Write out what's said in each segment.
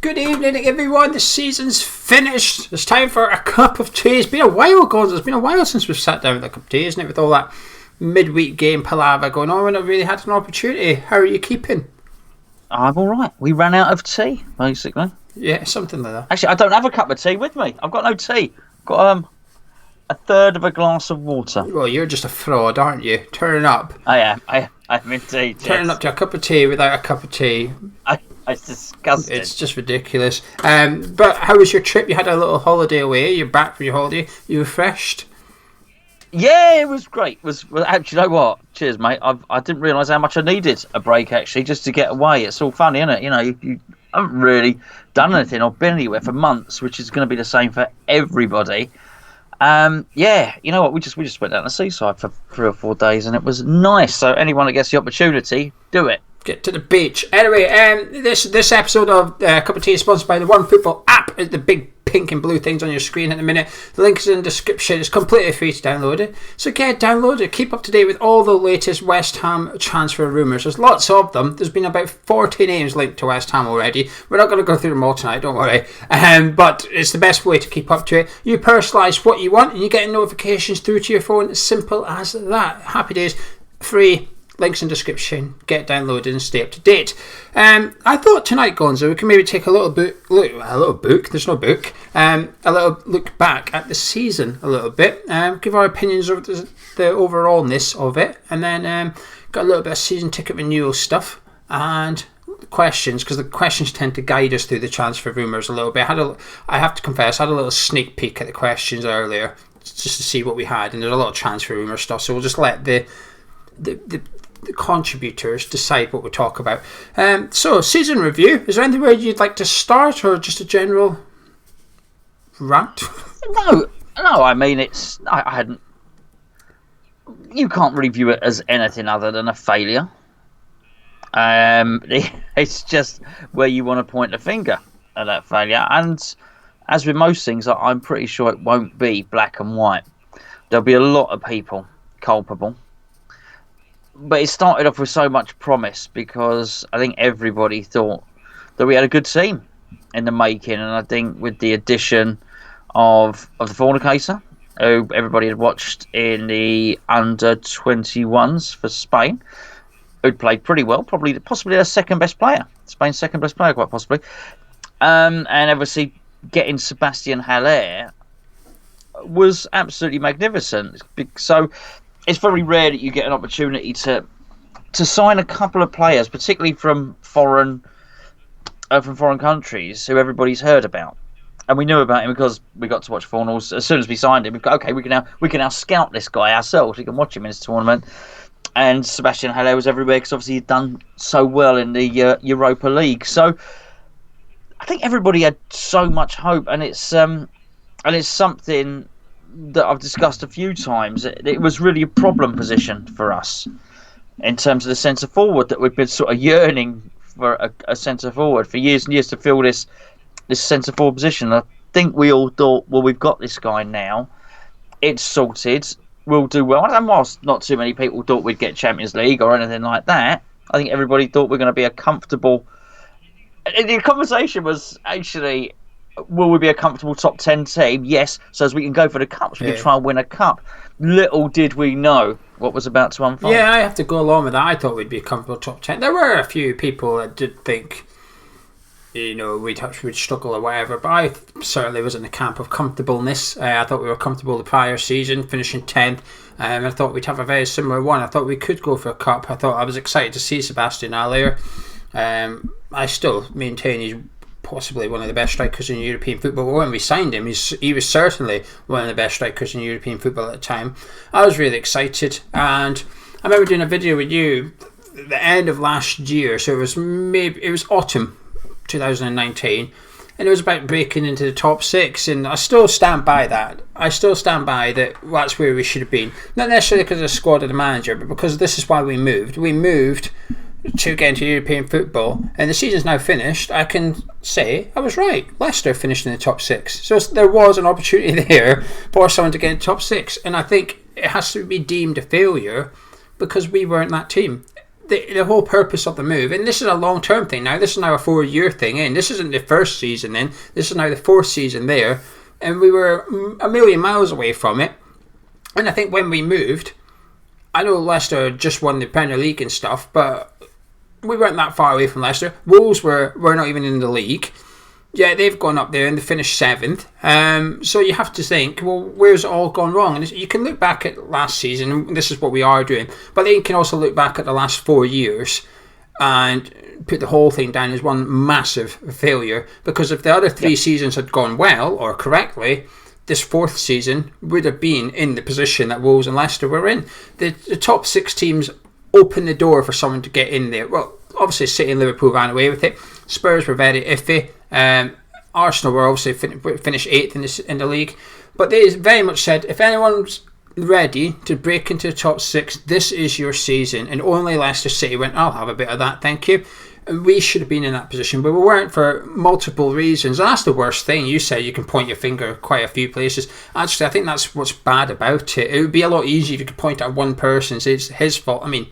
Good evening, everyone. The season's finished. It's time for a cup of tea. It's been a while, Gonzo. It's been a while since we've sat down with a cup of tea, isn't it? With all that midweek game palaver going on, we've not really had an opportunity. How are you keeping? I'm all right. We ran out of tea, basically. Yeah, something like that. Actually, I don't have a cup of tea with me. I've got no tea. I've got a third of a glass of water. Well, you're just a fraud, aren't you? Turning up. I am. I'm indeed. Turning up to a cup of tea without a cup of tea. It's disgusting. It's just ridiculous. But how was your trip? You had a little holiday away. You're back from your holiday. You refreshed? Yeah, it was great. Actually, you know what? Cheers, mate. I didn't realise how much I needed a break, actually, just to get away. It's all funny, isn't it? You know, you haven't really done anything or been anywhere for months, which is going to be the same for everybody. Yeah, you know what? We just went down the seaside for 3 or 4 days, and it was nice. So anyone that gets the opportunity, do it. Get to the beach. Anyway, this episode of Cup of Tea is sponsored by the One Football app. The big pink and blue things on your screen at the minute. The link is in the description. It's completely free to download it. So get downloaded. Keep up to date with all the latest West Ham transfer rumours. There's lots of them. There's been about 40 names linked to West Ham already. We're not going to go through them all tonight, don't worry. But it's the best way to keep up to it. You personalise what you want and you get notifications through to your phone. As simple as that. Happy days. Free. Links in description. Get downloaded and stay up to date. I thought tonight, Gonzo, we can maybe take a little book. There's no book. A little look back at the season a little bit. Give our opinions of the overallness of it, and then got a little bit of season ticket renewal stuff and questions, because the questions tend to guide us through the transfer rumours a little bit. I have to confess, I had a little sneak peek at the questions earlier just to see what we had, and there's a lot of transfer rumour stuff. So we'll just let the contributors decide what we talk about. So, season review. Is there anywhere you'd like to start, or just a general rant? No. I mean, I hadn't. You can't review it as anything other than a failure. It's just where you want to point the finger at that failure. And as with most things, I'm pretty sure it won't be black and white. There'll be a lot of people culpable. But it started off with so much promise, because I think everybody thought that we had a good team in the making. And I think with the addition of the fornicator, who everybody had watched in the under-21s for Spain, who'd played pretty well, possibly their second best player, Spain's second best player, quite possibly. And obviously getting Sebastian Haller was absolutely magnificent. So it's very rare that you get an opportunity to sign a couple of players, particularly from foreign countries, who everybody's heard about. And we knew about him because we got to watch finals. As soon as we signed him, we go, okay, we can now scout this guy ourselves. We can watch him in this tournament. And Sebastian Haller was everywhere because obviously he'd done so well in the Europa League. So I think everybody had so much hope, and it's something that I've discussed a few times. It was really a problem position for us in terms of the centre forward, that we've been sort of yearning for a centre forward for years and years to fill this centre forward position. I think we all thought, well, we've got this guy now, it's sorted, we'll do well. And whilst not too many people thought we'd get Champions League or anything like that, I think everybody thought we're going to be a comfortable. The conversation was actually, will we be a comfortable top 10 team? Yes, so as we can go for the cups, we can try and win a cup. Little did we know what was about to unfold. Yeah, I have to go along with that. I thought we'd be a comfortable top 10. There were a few people that did think, we'd struggle or whatever, but I certainly was in the camp of comfortableness. I thought we were comfortable the prior season, finishing 10th. I thought we'd have a very similar one. I thought we could go for a cup. I was excited to see Sebastian Haller. I still maintain he's possibly one of the best strikers in European football. But when we signed him, he was certainly one of the best strikers in European football at the time. I was really excited, and I remember doing a video with you at the end of last year. So it was autumn 2019, and it was about breaking into the top 6, and I still stand by that. I still stand by that. That's where we should have been, not necessarily because of the squad or the manager, but because this is why we moved to get into European football, and the season's now finished. I can say I was right. Leicester finished in the top 6, so there was an opportunity there for someone to get in the top 6, and I think it has to be deemed a failure because we weren't that team. the whole purpose of the move, and this is a long-term thing now. This is now a 4-year thing, and this isn't the first season. Then this is now the 4th season there, and we were a million miles away from it. And I think when we moved, I know Leicester just won the Premier League and stuff, but we weren't that far away from Leicester. Wolves were not even in the league. Yeah, they've gone up there and they finished 7th. So you have to think, well, where's it all gone wrong? And you can look back at last season, and this is what we are doing, but then you can also look back at the last 4 years and put the whole thing down as one massive failure, because if the other 3 seasons had gone well or correctly, this 4th season would have been in the position that Wolves and Leicester were in. The top 6 teams opened the door for someone to get in there. Well, obviously City and Liverpool ran away with it. Spurs were very iffy. Arsenal were obviously finished 8th in the league, but they very much said, if anyone's ready to break into the top 6, this is your season. And only Leicester City went, I'll have a bit of that, thank you. And we should have been in that position, but we weren't for multiple reasons. And that's the worst thing. You said you can point your finger quite a few places. Actually, I think that's what's bad about it. It would be a lot easier if you could point at one person and say it's his fault. I mean,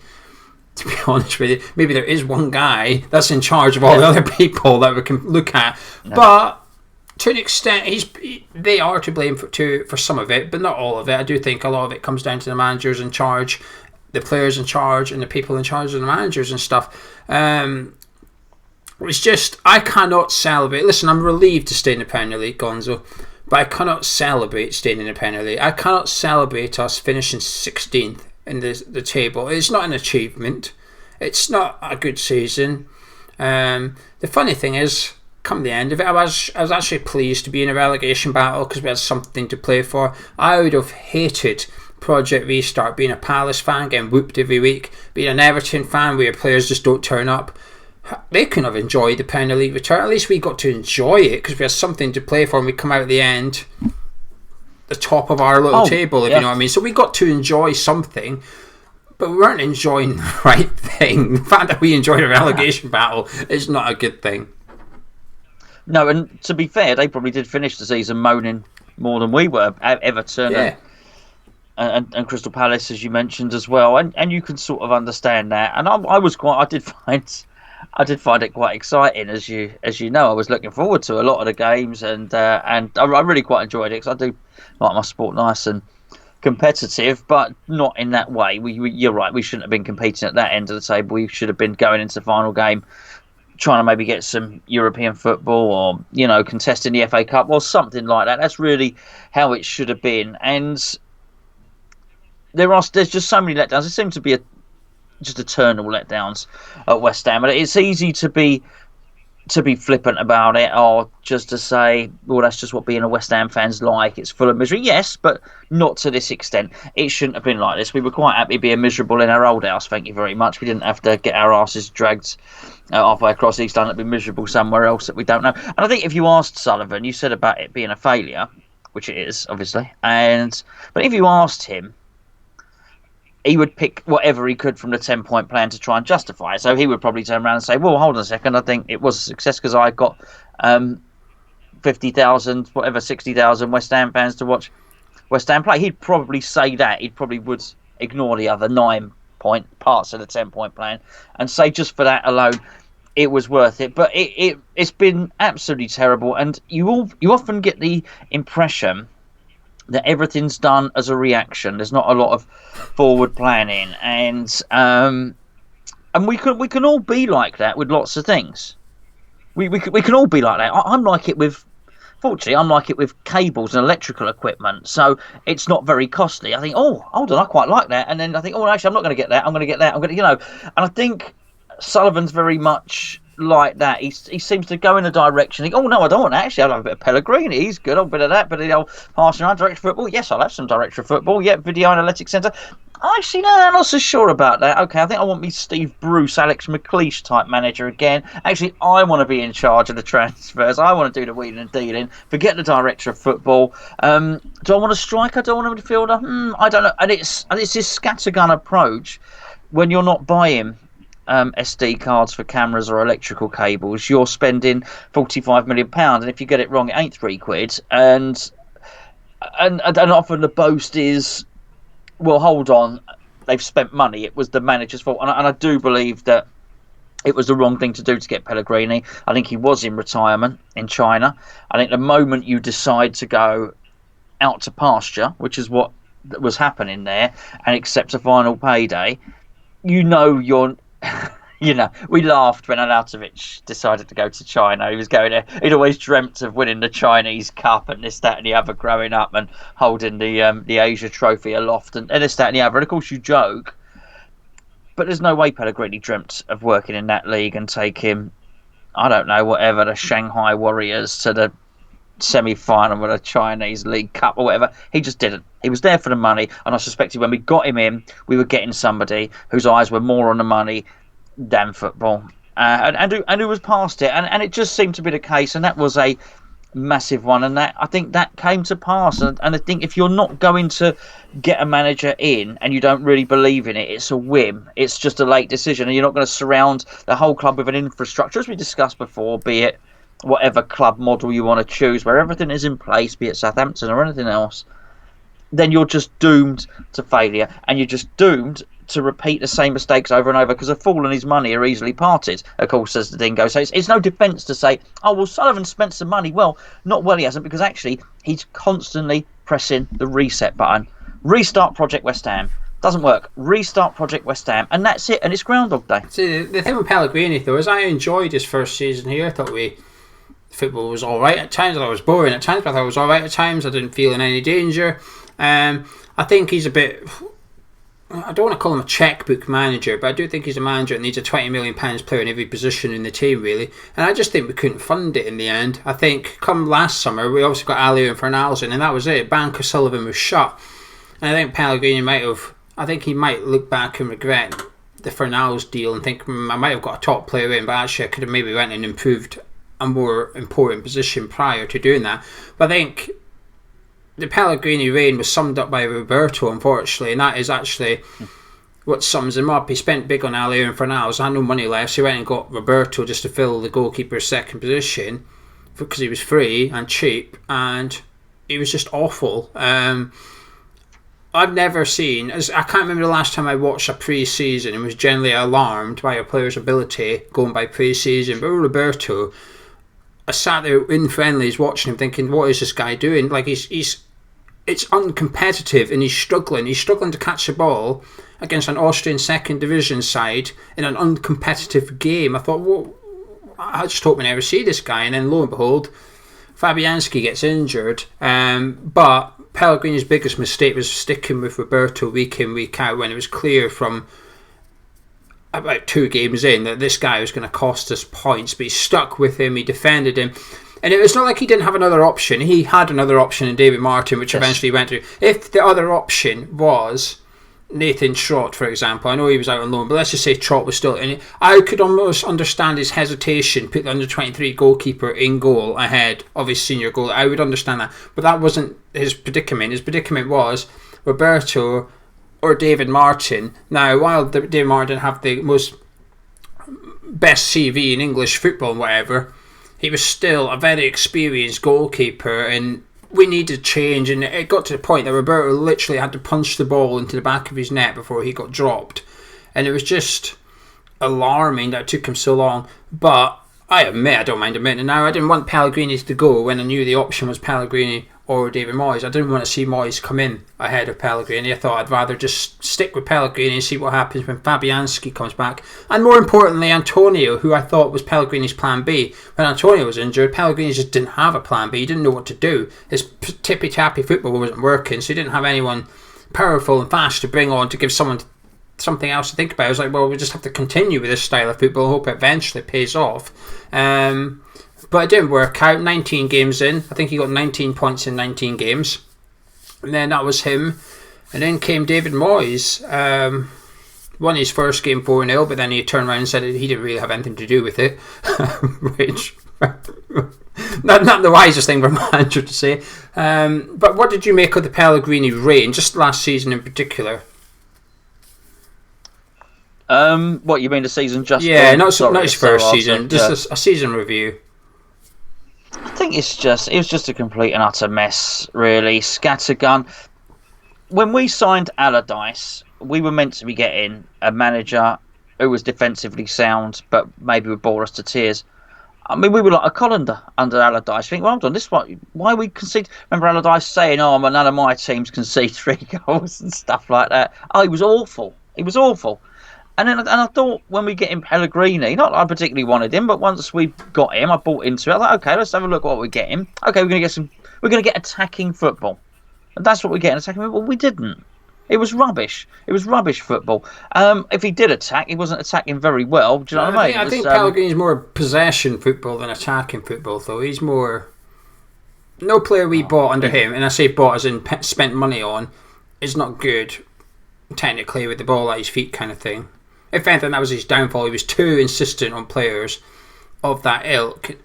to be honest with you, maybe there is one guy that's in charge of all the other people that we can look at. No. But to an extent, they are to blame for some of it, but not all of it. I do think a lot of it comes down to the managers in charge, the players in charge, and the people in charge of the managers and stuff. It's just, I cannot celebrate. Listen, I'm relieved to stay in the Premier League, Gonzo, but I cannot celebrate staying in the Premier League. I cannot celebrate us finishing 16th in the table. It's not an achievement. It's not a good season. The funny thing is, come the end of it, I was actually pleased to be in a relegation battle because we had something to play for. I would have hated Project Restart, being a Palace fan, getting whooped every week, being an Everton fan where players just don't turn up. They couldn't have enjoyed the Premier League return. At least we got to enjoy it because we had something to play for, and we come out at the end the top of our little table, if you know what I mean. So we got to enjoy something, but we weren't enjoying the right thing. The fact that we enjoyed a relegation battle is not a good thing. No, and to be fair, they probably did finish the season moaning more than we were. Everton and Crystal Palace, as you mentioned as well, and you can sort of understand that. And I did find it quite exciting, as you know. I was looking forward to a lot of the games, and I really quite enjoyed it because I do like my sport nice and competitive, but not in that way. You're right. We shouldn't have been competing at that end of the table. We should have been going into the final game, trying to maybe get some European football, or contesting the FA Cup or something like that. That's really how it should have been. And there's just so many letdowns. There seem to be just eternal letdowns at West Ham, and it's easy to be flippant about it, or just to say, well, that's just what being a West Ham fan's like. It's full of misery. Yes, but not to this extent. It shouldn't have been like this. We were quite happy being miserable in our old house, thank you very much. We didn't have to get our asses dragged halfway across East London to be miserable somewhere else that we don't know. And I think if you asked Sullivan, you said about it being a failure, which it is, obviously, but if you asked him, he would pick whatever he could from the 10-point plan to try and justify it. So he would probably turn around and say, well, hold on a second, I think it was a success because I got 50,000, 60,000 West Ham fans to watch West Ham play. He'd probably say that. He probably would ignore the other 9-point parts of the 10-point plan and say just for that alone, it was worth it. But it's been absolutely terrible. And you often get the impression that everything's done as a reaction. There's not a lot of forward planning, and we can all be like that with lots of things. We can all be like that. I'm like it with, fortunately, I'm like it with cables and electrical equipment. So it's not very costly. I think, oh, hold on, I quite like that, and then I think, oh, actually, I'm not going to get that. I'm going to get that. I'm going to, and I think Sullivan's very much like that. He seems to go in a direction. Oh no, I don't want that. Actually, I'll have a bit of Pellegrini. He's good. I'll bit of that. But passing around director of football. Yes, I'll have some director of football. Yep, video analytics centre. Actually, no, I'm not so sure about that. Okay, I think I want me Steve Bruce, Alex McLeish type manager again. Actually, I want to be in charge of the transfers. I want to do the wheeling and dealing. Forget the director of football. Do I want a striker? Do I want a midfielder? I don't know. And it's this scattergun approach when you're not buying SD cards for cameras or electrical cables. You're spending £45 million, and if you get it wrong, it ain't £3. And often the boast is, well, hold on, they've spent money. It was the manager's fault, and I do believe that it was the wrong thing to do to get Pellegrini. I think he was in retirement in China. I think the moment you decide to go out to pasture, which is what was happening there, and accept a final payday, you're. We laughed when Arnautovic decided to go to China. He was going there. He'd always dreamt of winning the Chinese Cup and this, that, and the other growing up, and holding the Asia Trophy aloft and this, that, and the other. And of course, you joke, but there's no way Pellegrini dreamt of working in that league and taking, I don't know, whatever, the Shanghai Warriors to the semi-final with a Chinese League Cup or whatever. He just didn't. He was there for the money, and I suspected when we got him in, we were getting somebody whose eyes were more on the money than football, and who was past it, and it just seemed to be the case, and that was a massive one, and that I think that came to pass. And I think if you're not going to get a manager in and you don't really believe in it, it's a whim, it's just a late decision, and you're not going to surround the whole club with an infrastructure, as we discussed before, be it whatever club model you want to choose, where everything is in place, be it Southampton or anything else, then you're just doomed to failure, and you're just doomed to repeat the same mistakes over and over, because a fool and his money are easily parted, of course, as the thing goes. So it's no defence to say, oh, well, Sullivan spent some money. Well, not well he hasn't, because actually he's constantly pressing the reset button. Restart Project West Ham. Doesn't work. Restart Project West Ham. And that's it. And it's Groundhog Day. See, the thing with Pellegrini, though, is I enjoyed his first season here. I thought football was all right at times. I thought it was boring at times, but I thought it was all right at times. I didn't feel in any danger. I think he's a bit... I don't want to call him a checkbook manager, but I do think he's a manager that needs a £20 million player in every position in the team, really. And I just think we couldn't fund it in the end. I think come last summer, we obviously got Alio and Fernals in, and that was it. Bank of Sullivan was shut. And I think Pellegrini he might look back and regret the Fernals deal and think, I might have got a top player in, but actually I could have maybe went and improved a more important position prior to doing that. But I think the Pellegrini reign was summed up by Roberto, unfortunately, and that is actually what sums him up. He spent big on Alio and Fernals, had no money left, so he went and got Roberto just to fill the goalkeeper's second position because he was free and cheap, and he was just awful. I've never seen, I can't remember the last time I watched a pre-season and was generally alarmed by a player's ability going by pre-season, but Roberto, I sat there in friendlies watching him thinking, what is this guy doing? Like, it's uncompetitive, and he's struggling to catch the ball against an Austrian second division side in an uncompetitive game. I thought, well, I just hope we never see this guy. And then lo and behold, Fabianski gets injured, but Pellegrini's biggest mistake was sticking with Roberto week in, week out, when it was clear from about 2 games in that this guy was going to cost us points. But he stuck with him, he defended him, and it was not like he didn't have another option. He had another option in David Martin, which eventually went through. If the other option was Nathan Trott, for example, I know he was out on loan, but let's just say Trott was still in it, I could almost understand his hesitation, put the under-23 goalkeeper in goal ahead of his senior goal. I would understand that, but that wasn't his predicament. His predicament was Roberto or David Martin. Now, while David Martin have the best CV in English football and whatever, he was still a very experienced goalkeeper, and we needed change. And it got to the point that Roberto literally had to punch the ball into the back of his net before he got dropped, and it was just alarming that it took him so long. But I don't mind admitting it now, I didn't want Pellegrini to go when I knew the option was Pellegrini or David Moyes. I didn't want to see Moyes come in ahead of Pellegrini. I thought I'd rather just stick with Pellegrini and see what happens when Fabianski comes back. And more importantly, Antonio, who I thought was Pellegrini's plan B. When Antonio was injured, Pellegrini just didn't have a plan B. He didn't know what to do. His tippy-tappy football wasn't working, so he didn't have anyone powerful and fast to bring on to give someone something else to think about. I was like, well, we just have to continue with this style of football, hope it eventually pays off. But it didn't work out. 19 games in, I think he got 19 points in 19 games, and then that was him. And then came David Moyes, won his first game 4-0, but then he turned around and said he didn't really have anything to do with it, which not the wisest thing for a manager to say. But what did you make of the Pellegrini reign, just last season in particular? What you mean, the season just? Yeah, not his first season, just a season review. I think it was just a complete and utter mess, really. Scattergun. When we signed Allardyce, we were meant to be getting a manager who was defensively sound, but maybe would bore us to tears. I mean, we were like a colander under Allardyce. Think, well, hold on, why we concede? Remember Allardyce saying, "Oh, none of my teams concede 3 goals" and stuff like that. Oh, he was awful. He was awful. And I thought when we get him Pellegrini, not that I particularly wanted him, but once we got him, I bought into it. I thought, okay, let's have a look at what we get him. Okay, we're going to get attacking football, and that's what we get. Attacking football, we didn't. It was rubbish. It was rubbish football. If he did attack, he wasn't attacking very well. Do you know what I mean? I think Pellegrini's more possession football than attacking football, though. He's more. No player we bought under him, and I say bought as in spent money on, is not good technically with the ball at his feet, kind of thing. If anything, that was his downfall. He was too insistent on players of that ilk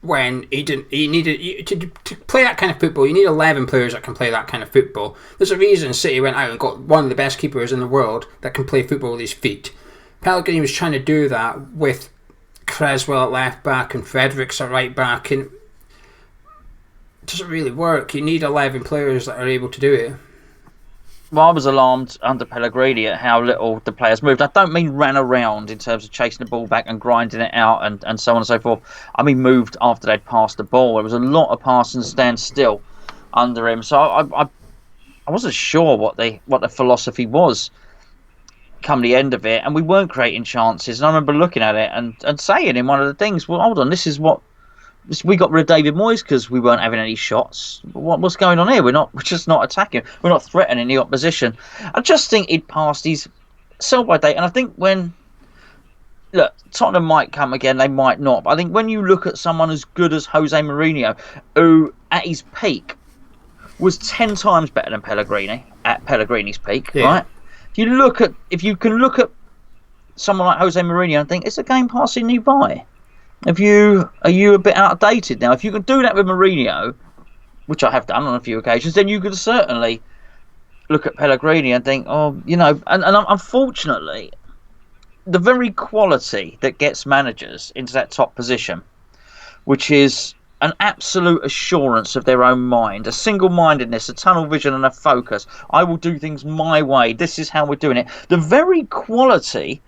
when he didn't. He needed to play that kind of football. You need 11 players that can play that kind of football. There's a reason City went out and got one of the best keepers in the world that can play football with his feet. Pellegrini was trying to do that with Creswell at left back and Fredericks at right back, and it doesn't really work. You need 11 players that are able to do it. Well, I was alarmed under Pellegrini at how little the players moved. I don't mean ran around in terms of chasing the ball back and grinding it out and so on and so forth. I mean moved after they'd passed the ball. There was a lot of pass and stand still under him. So I wasn't sure what the philosophy was come the end of it. And we weren't creating chances. And I remember looking at it and saying in one of the things, well, hold on, this is what... We got rid of David Moyes because we weren't having any shots. What's going on here? We're just not attacking. We're not threatening the opposition. I just think he'd passed his sell-by date. And I think Tottenham might come again, they might not. But I think when you look at someone as good as Jose Mourinho, who at his peak was 10 times better than Pellegrini at Pellegrini's peak, right? If you can look at someone like Jose Mourinho and think, it's a game passing you by. Are you a bit outdated now? If you can do that with Mourinho, which I have done on a few occasions, then you could certainly look at Pellegrini and think, and unfortunately, the very quality that gets managers into that top position, which is an absolute assurance of their own mind, a single-mindedness, a tunnel vision and a focus. I will do things my way. This is how we're doing it. The very quality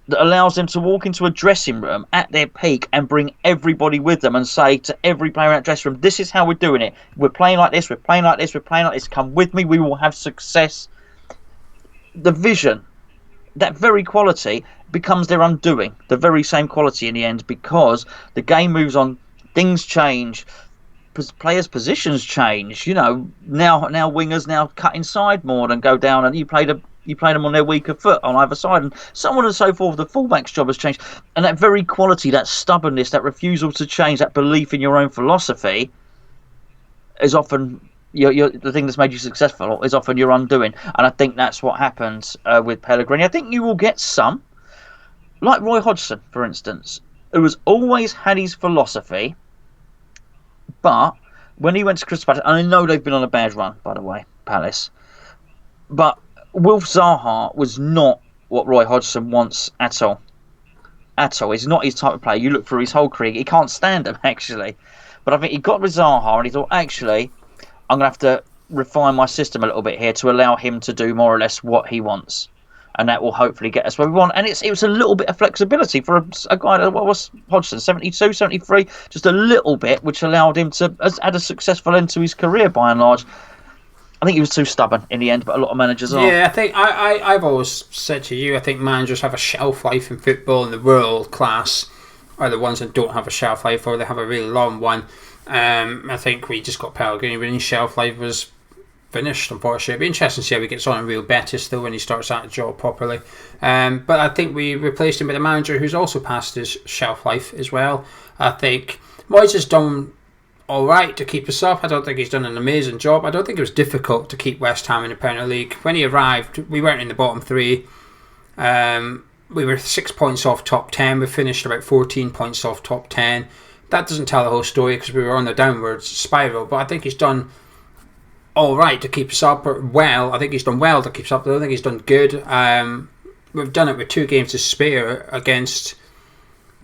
that allows them to walk into a dressing room at their peak and bring everybody with them and say to every player in that dressing room, this is how we're doing it. We're playing like this, we're playing like this, we're playing like this. Come with me, we will have success. The vision, that very quality becomes their undoing. The very same quality in the end, because the game moves on, things change, players' positions change. Now wingers now cut inside more than go down, and you play them on their weaker foot on either side, and so on and so forth. The fullback's job has changed, and that very quality, that stubbornness, that refusal to change, that belief in your own philosophy is often the thing that's made you successful. Is often your undoing, and I think that's what happened with Pellegrini. I think you will get some, like Roy Hodgson, for instance, who has always had his philosophy, but when he went to Crystal Palace, and I know they've been on a bad run, by the way, Palace, but Wilf Zaha was not what Roy Hodgson wants at all. At all. He's not his type of player. You look through his whole career, he can't stand him, actually. But I think he got with Zaha and he thought, actually, I'm going to have to refine my system a little bit here to allow him to do more or less what he wants. And that will hopefully get us where we want. And it was a little bit of flexibility for a guy that, what was Hodgson, 72, 73, just a little bit, which allowed him to add a successful end to his career by and large. I think he was too stubborn in the end, but a lot of managers are. Yeah, I think I've always said to you, I think managers have a shelf life in football, and the world class are the ones that don't have a shelf life, or they have a really long one. I think we just got Pellegrini when his shelf life was finished, unfortunately. It'll be interesting to see how he gets on in Real Betis though when he starts that job properly. But I think we replaced him with a manager who's also passed his shelf life as well. I think Moyes has done alright to keep us up. I don't think he's done an amazing job. I don't think it was difficult to keep West Ham in the Premier League. When he arrived, we weren't in the bottom three. We were 6 points off top 10. We finished about 14 points off top 10. That doesn't tell the whole story because we were on the downwards spiral, but I think he's done alright to keep us up. Well, I think he's done well to keep us up. I don't think he's done good. We've done it with 2 games to spare against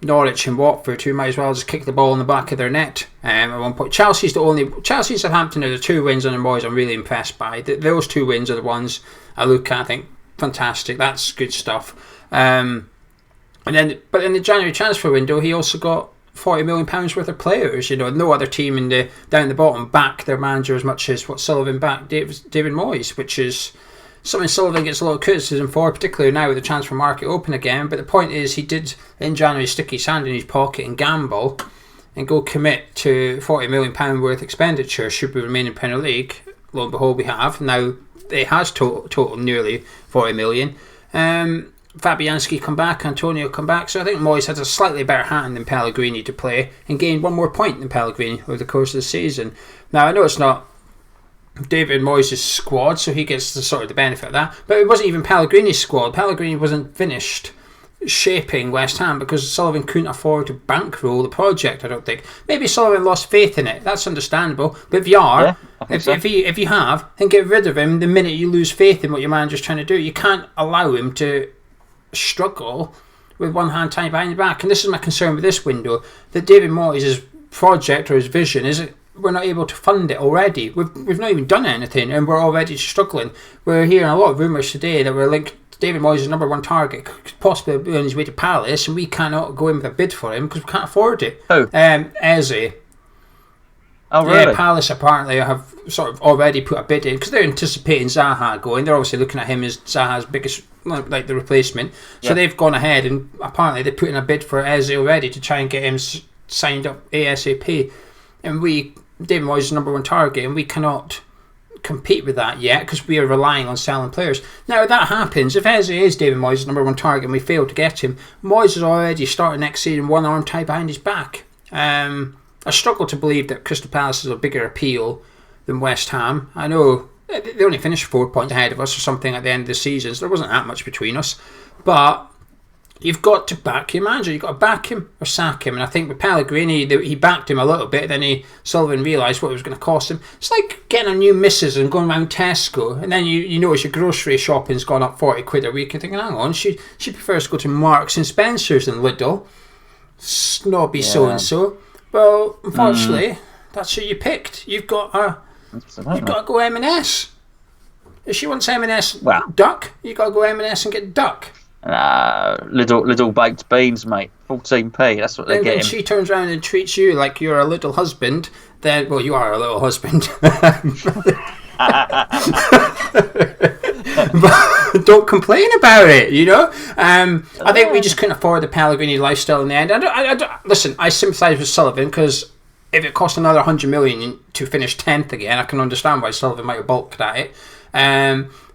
Norwich and Watford, who might as well just kick the ball in the back of their net at one point. Chelsea and Southampton are the 2 wins under Moyes I'm really impressed by. Those 2 wins are the ones I look at. I think fantastic. That's good stuff. But in the January transfer window, he also got £40 million worth of players. No other team down the bottom back their manager as much as what Sullivan backed David Moyes, which is something Sullivan gets a lot of criticism for, particularly now with the transfer market open again. But the point is, he did in January stick his hand in his pocket and gamble and go commit to £40 million worth expenditure should we remain in Premier League. Lo and behold, we have. Now it has total nearly £40 million. Fabianski come back, Antonio come back, so I think Moyes has a slightly better hand than Pellegrini to play and gained one more point than Pellegrini over the course of the season. Now I know it's not David Moyes' squad, so he gets the benefit of that, but it wasn't even Pellegrini's squad. Pellegrini wasn't finished shaping West Ham because Sullivan couldn't afford to bankroll the project, I don't think. Maybe Sullivan lost faith in it, that's understandable, but if you are, if you have, then get rid of him the minute you lose faith in what your manager's trying to do. You can't allow him to struggle with one hand tied behind the back. And this is my concern with this window, that David Moyes' project or his vision is we're not able to fund it already. We've not even done anything and we're already struggling. We're hearing a lot of rumours today that we're linked David Moyes' number one target could possibly be on his way to Palace, and we cannot go in with a bid for him because we can't afford it. Eze. Oh, really? Yeah, Palace apparently have sort of already put a bid in because they're anticipating Zaha going. They're obviously looking at him as Zaha's biggest, like the replacement. So they've gone ahead and apparently they're putting a bid for Eze already to try and get him signed up ASAP. And David Moyes is number one target, and we cannot compete with that yet because we are relying on selling players. Now, if that happens, if Eze is David Moyes' number one target and we fail to get him, Moyes is already starting next season one arm tied behind his back. I struggle to believe that Crystal Palace is a bigger appeal than West Ham. I know they only finished 4 points ahead of us or something at the end of the season, so there wasn't that much between us. But you've got to back your manager. You've got to back him or sack him. And I think with Pellegrini, he backed him a little bit, then Sullivan realised what it was going to cost him. It's like getting a new missus and going around Tesco, and then you notice your grocery shopping's gone up 40 quid a week, and thinking, hang on, she prefers to go to Marks and Spencer's than Lidl. Snobby so-and-so. Well, unfortunately, that's who you picked. You've got to go M&S. If she wants M&S duck, you've got to go M&S and get duck. Little baked beans, mate. 14p. That's what they're getting. When she turns around and treats you like you're a little husband, then you are a little husband. But don't complain about it, I think we just couldn't afford the Pellegrini lifestyle in the end. Listen, I sympathise with Sullivan because if it cost another 100 million to finish 10th again, I can understand why Sullivan might have balked at it.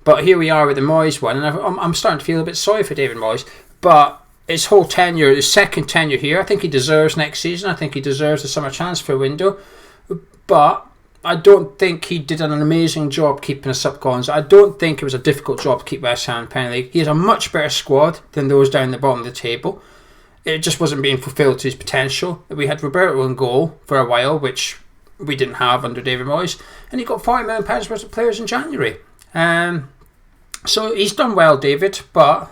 But here we are with the Moyes one, and I'm starting to feel a bit sorry for David Moyes. But his whole tenure, his second tenure here, I think he deserves next season. I think he deserves the summer transfer window. But I don't think he did an amazing job keeping us up, Gonzo. I don't think it was a difficult job to keep West Ham in Premier League. He has a much better squad than those down the bottom of the table. It just wasn't being fulfilled to his potential. We had Roberto in goal for a while, which we didn't have under David Moyes, and he got £40 million worth of players in January. So he's done well, David, but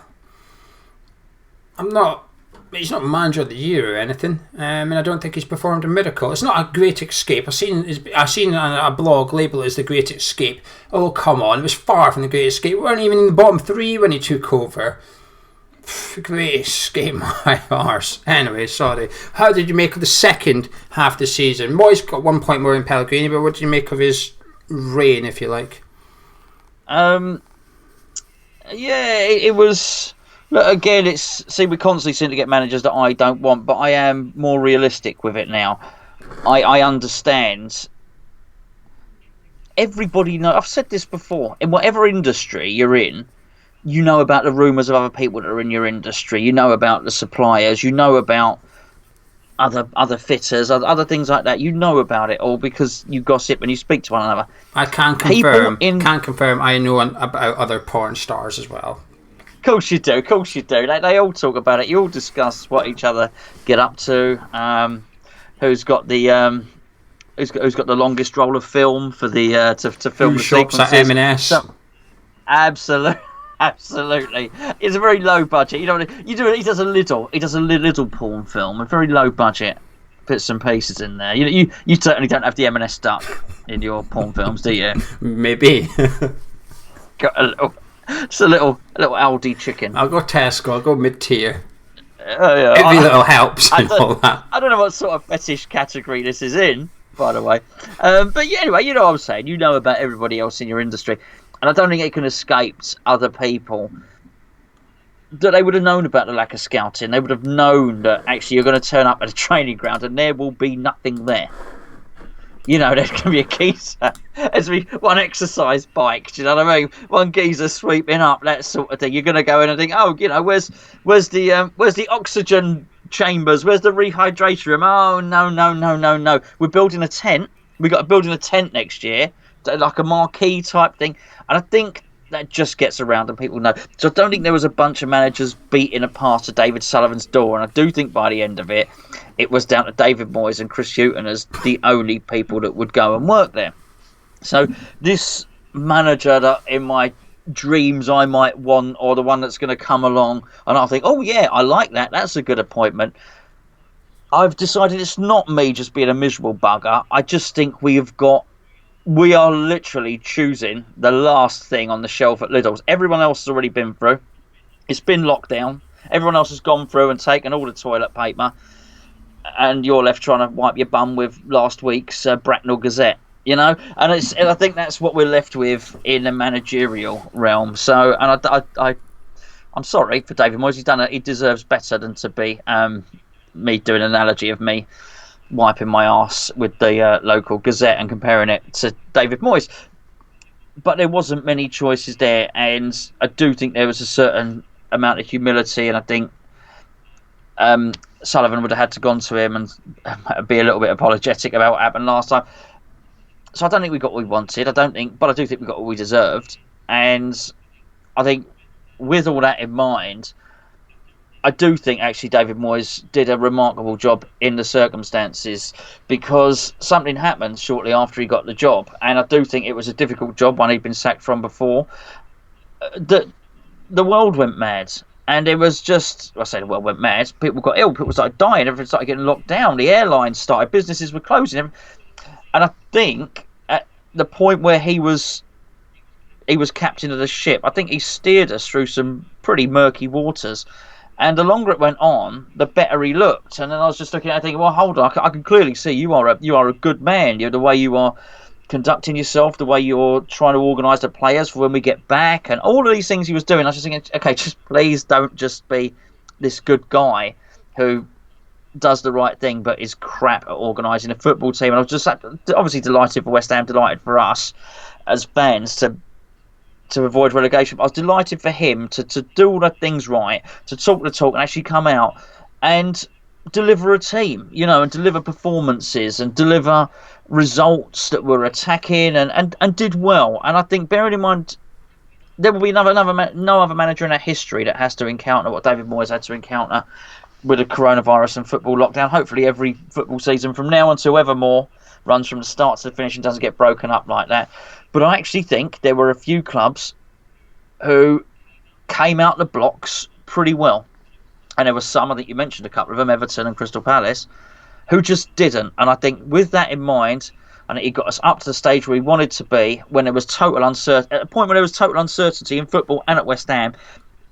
he's not manager of the year or anything, and I don't think he's performed a miracle. It's not a great escape. I've seen a blog label it as the Great Escape. Oh, come on, it was far from the Great Escape. We weren't even in the bottom three when he took over. Great Escape, my arse. Anyway, sorry. How did you make of the second half of the season? Moyes got 1 point more than Pellegrini, but what did you make of his reign, if you like? It was... Look, again, we constantly seem to get managers that I don't want, but I am more realistic with it now. I understand. Everybody knows. I've said this before. In whatever industry you're in, you know about the rumours of other people that are in your industry. You know about the suppliers. You know about other fitters, other things like that. You know about it all because you gossip and you speak to one another. I can confirm. I know about other porn stars as well. Of course you do. They all talk about it. You all discuss what each other get up to. Who's got the longest roll of film for the to film the shops sequences? At M&S. So, absolutely. It's a very low budget. He does a little porn film, a very low budget bits and pieces in there. You certainly don't have the M&S duck in your porn films, do you? Maybe. Got a little. Just a little Aldi chicken. I'll go Tesco. I'll go mid-tier. Yeah, Every little helps and all that. I don't know what sort of fetish category this is in, by the way. But yeah, anyway, you know what I'm saying. You know about everybody else in your industry. And I don't think it can escape other people that they would have known about the lack of scouting. They would have known that actually you're going to turn up at a training ground and there will be nothing there. You know, there's going to be a geezer. There's going to be one exercise bike. Do you know what I mean? One geezer sweeping up, that sort of thing. You're going to go in and think, oh, you know, where's the oxygen chambers? Where's the rehydration room? Oh, no. We're building a tent. We've got to build in a tent next year, like a marquee type thing. And I think that just gets around and people know. So I don't think there was a bunch of managers beating a path to David Sullivan's door. And I do think by the end of it, it was down to David Moyes and Chris Hughton as the only people that would go and work there. So this manager that in my dreams I might want, or the one that's going to come along, and I'll think, oh yeah, I like that. That's a good appointment. I've decided it's not me just being a miserable bugger. I just think we are literally choosing the last thing on the shelf at Lidl's. Everyone else has already been through. It's been locked down. Everyone else has gone through and taken all the toilet paper. And you're left trying to wipe your bum with last week's Bracknell Gazette, you know? And I think that's what we're left with in the managerial realm. So, and I'm sorry for David Moyes. He deserves better than to be me doing an analogy of me wiping my arse with the local Gazette and comparing it to David Moyes. But there wasn't many choices there, and I do think there was a certain amount of humility, and I think Sullivan would have had to gone to him and be a little bit apologetic about what happened last time. So I don't think we got what we wanted. But I do think we got what we deserved. And I think with all that in mind, I do think actually David Moyes did a remarkable job in the circumstances, because something happened shortly after he got the job, and I do think it was a difficult job, one he'd been sacked from before. The world went mad, and it was just, I say the world went mad, people got ill, people started dying, everything started getting locked down, the airlines started, businesses were closing, and I think at the point where he was captain of the ship, I think he steered us through some pretty murky waters. And the longer it went on, the better he looked. And then I was just looking at it thinking, well, hold on, I can clearly see you are a good man. The way you are conducting yourself, the way you're trying to organise the players for when we get back, and all of these things he was doing. I was just thinking, okay, just please don't just be this good guy who does the right thing but is crap at organising a football team. And I was just obviously delighted for West Ham, delighted for us as fans to avoid relegation. But I was delighted for him to do all the things right, to talk the talk and actually come out and deliver a team, you know, and deliver performances and deliver results that were attacking and did well. And I think, bearing in mind, there will be no other manager in our history that has to encounter what David Moyes had to encounter with a coronavirus and football lockdown. Hopefully every football season from now until evermore runs from the start to the finish and doesn't get broken up like that. But I actually think there were a few clubs who came out the blocks pretty well. And there were some, I think you mentioned a couple of them, Everton and Crystal Palace, who just didn't. And I think with that in mind, and it got us up to the stage where we wanted to be, when there was total uncertainty, at a point where there was total uncertainty in football and at West Ham,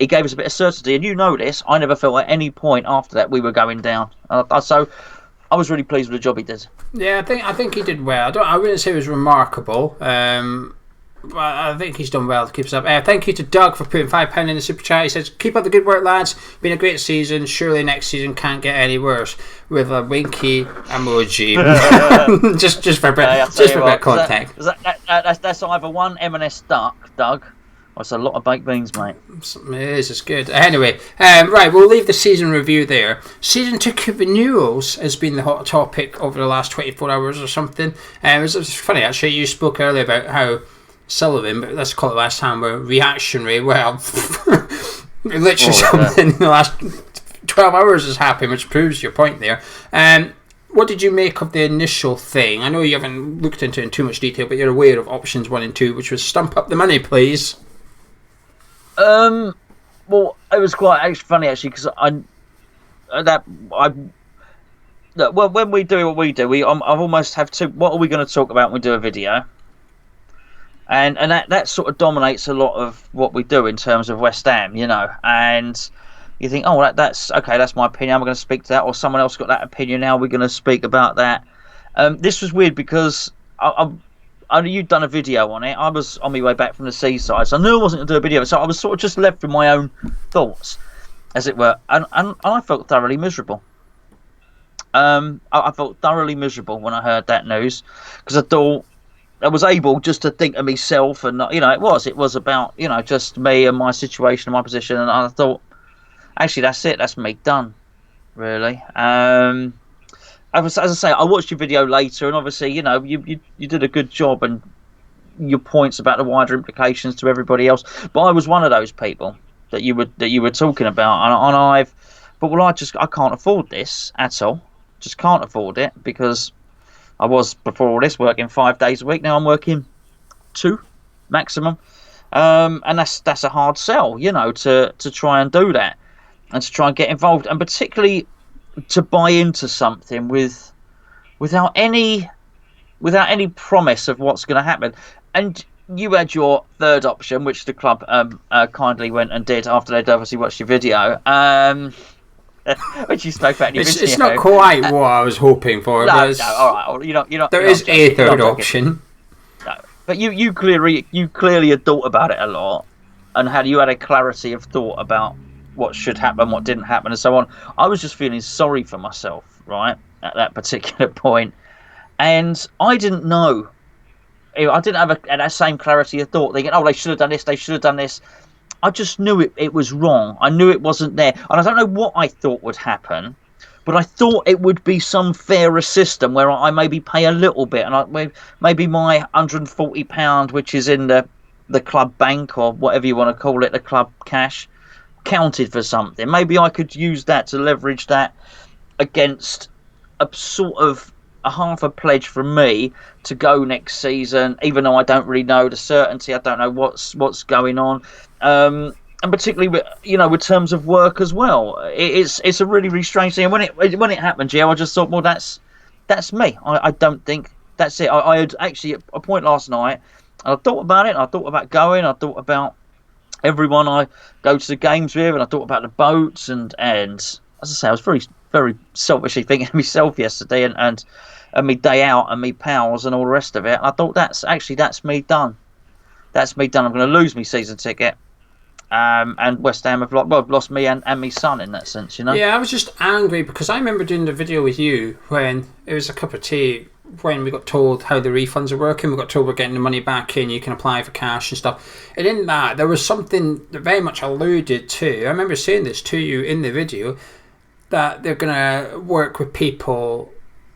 it gave us a bit of certainty. And you know this, I never felt at any point after that we were going down. So I was really pleased with the job he did. Yeah, I think he did well. I wouldn't say it was remarkable, but I think he's done well to keep us up. Thank you to Doug for putting £5 in the super chat. He says, "Keep up the good work, lads. Been a great season. Surely next season can't get any worse." With a winky emoji, just for a bit of context. That's either one M&S duck, Doug. That's a lot of baked beans, mate. It is, it's good. Anyway, right, we'll leave the season review there. Season 2 renewals has been the hot topic over the last 24 hours or something. It was funny, actually, you spoke earlier about how Sullivan, but let's call it last time, were reactionary. Well, literally something in the last 12 hours has happened, which proves your point there. What did you make of the initial thing? I know you haven't looked into it in too much detail, but you're aware of options 1 and 2, which was stump up the money, please. Well, it was quite funny actually, because when we do what we do, I almost have two. What are we going to talk about when we do a video? and that sort of dominates a lot of what we do in terms of West Ham, and you think, oh, that's okay, that's my opinion, I'm going to speak to that, or someone else got that opinion, now we're going to speak about that. This was weird because I knew you'd done a video on it. I was on my way back from the seaside, so I knew I wasn't going to do a video, so I was sort of just left with my own thoughts, as it were, and I felt thoroughly miserable. I felt thoroughly miserable when I heard that news, because I thought I was able just to think of myself, and it was about just me and my situation and my position, and I thought, actually, that's it, that's me done, really. As I say, I watched your video later, and obviously, you did a good job, and your points about the wider implications to everybody else. But I was one of those people that you were talking about, and I've thought, well, I can't afford this at all. Just can't afford it, because I was, before all this, working 5 days a week. Now I'm working 2 maximum, and that's a hard sell, to try and do that, and to try and get involved, and particularly to buy into something without any promise of what's going to happen. And you had your third option, which the club kindly went and did after they'd obviously watched your video. Which you spoke about in your video. It's not quite what I was hoping for. No, all right. You're not. There is a third option. No, but you clearly had thought about it a lot, and you had a clarity of thought about what should happen, what didn't happen, and so on. I was just feeling sorry for myself, right, at that particular point, and I didn't know. I didn't have that same clarity of thought, thinking, oh, they should have done this, they should have done this. I just knew it was wrong. I knew it wasn't there. And I don't know what I thought would happen, but I thought it would be some fairer system where I maybe pay a little bit, and maybe my £140, which is in the club bank, or whatever you want to call it, the club cash, counted for something. Maybe I could use that to leverage that against a sort of a half a pledge from me to go next season, even though I don't really know the certainty. I don't know what's going on. And particularly with terms of work as well, it's a really, really strange thing. And when it happened, Gio, I just thought, well, that's me. I don't think that's it. I had actually at a point last night, and I thought about it. I thought about going. I thought about everyone I go to the games with, and I thought about the boats, and as I say, I was very, very selfishly thinking of myself yesterday, and me day out, and me pals, and all the rest of it. And I thought, that's me done. That's me done. I'm going to lose my season ticket. And West Ham have lost me and my son in that sense, Yeah, I was just angry because I remember doing the video with you when it was a cup of tea, when we got told how the refunds are working. We got told we're getting the money back in, you can apply for cash and stuff. And in that, there was something that very much alluded to, I remember saying this to you in the video, that they're going to work with people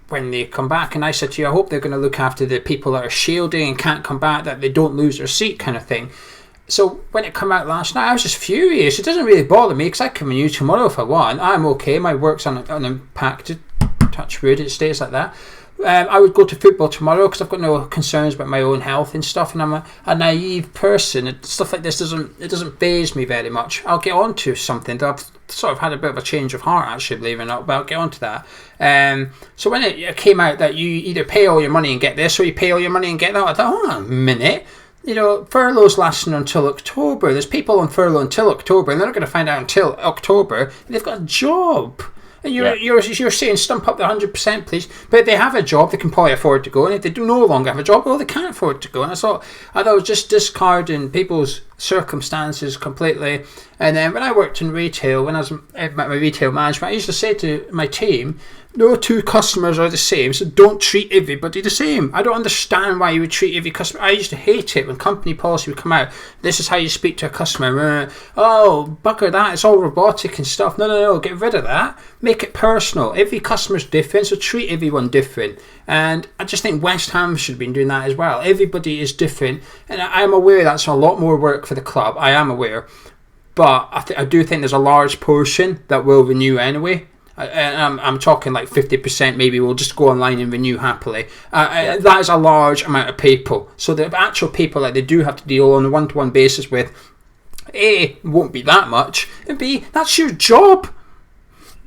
when they come back. And I said to you, I hope they're going to look after the people that are shielding and can't come back, that they don't lose their seat kind of thing. So when it came out last night, I was just furious. It doesn't really bother me because I can renew tomorrow if I want. I'm okay. My work's unimpacted. Touch wood, it stays like that. I would go to football tomorrow because I've got no concerns about my own health and stuff, and I'm a naive person, and stuff like this doesn't faze me very much. I'll get on to something that I've sort of had a bit of a change of heart, actually, believe it or not, but I'll get on to that. So when it came out that you either pay all your money and get this, or you pay all your money and get that, I thought, hold on a minute. Furlough's lasting until October. There's people on furlough until October, and they're not going to find out until October. They've got a job. And you're saying stump up the 100%, please. But if they have a job, they can probably afford to go. And if they do no longer have a job, well, they can't afford to go. And I thought it was just discarding people's circumstances completely. And then when I worked in retail, when I was at my retail management, I used to say to my team, no two customers are the same, so don't treat everybody the same. I don't understand why you would treat every customer. I used to hate it when company policy would come out. This is how you speak to a customer. Oh, bugger that, it's all robotic and stuff. No, get rid of that. Make it personal. Every customer's different, so treat everyone different. And I just think West Ham should have been doing that as well. Everybody is different, and I am aware that's a lot more work for the club. I am aware. But I do think there's a large portion that will renew anyway. I'm talking like 50%, maybe we'll just go online and renew happily. That is a large amount of people. So the actual people that they do have to deal on a one-to-one basis with, A, won't be that much, and B, that's your job.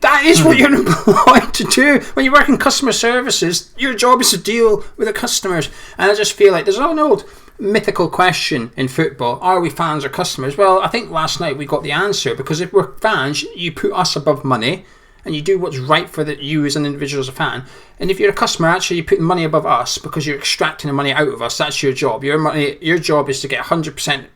That is what you're employed to do. When you work in customer services, your job is to deal with the customers. And I just feel like there's an old mythical question in football: are we fans or customers? Well, I think last night we got the answer, because if we're fans, you put us above money and you do what's right for you as an individual, as a fan. And if you're a customer, actually you put money above us because you're extracting the money out of us. That's your job. Your job is to get 100%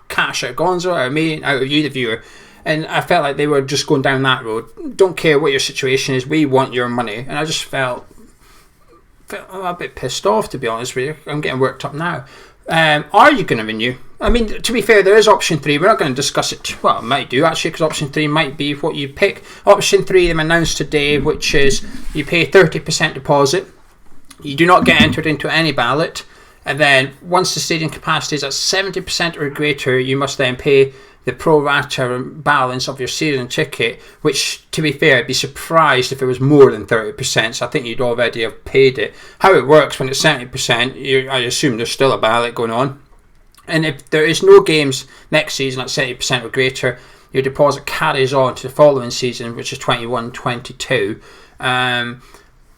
cash out of Gonzo, out of me, out of you, the viewer. And I felt like they were just going down that road. Don't care what your situation is, we want your money. And I just felt a bit pissed off, to be honest with you. I'm getting worked up now. Are you going to renew? I mean, to be fair, there is option 3. We're not going to discuss it. Well, it might do, actually, because option 3 might be what you pick. Option 3, them announced today, which is you pay 30% deposit. You do not get entered into any ballot. And then once the stadium capacity is at 70% or greater, you must then pay the pro rata balance of your season ticket, which, to be fair, I'd be surprised if it was more than 30%, so I think you'd already have paid it. How it works when it's 70%, I assume there's still a ballot going on. And if there is no games next season at 70% or greater, your deposit carries on to the following season, which is 21-22.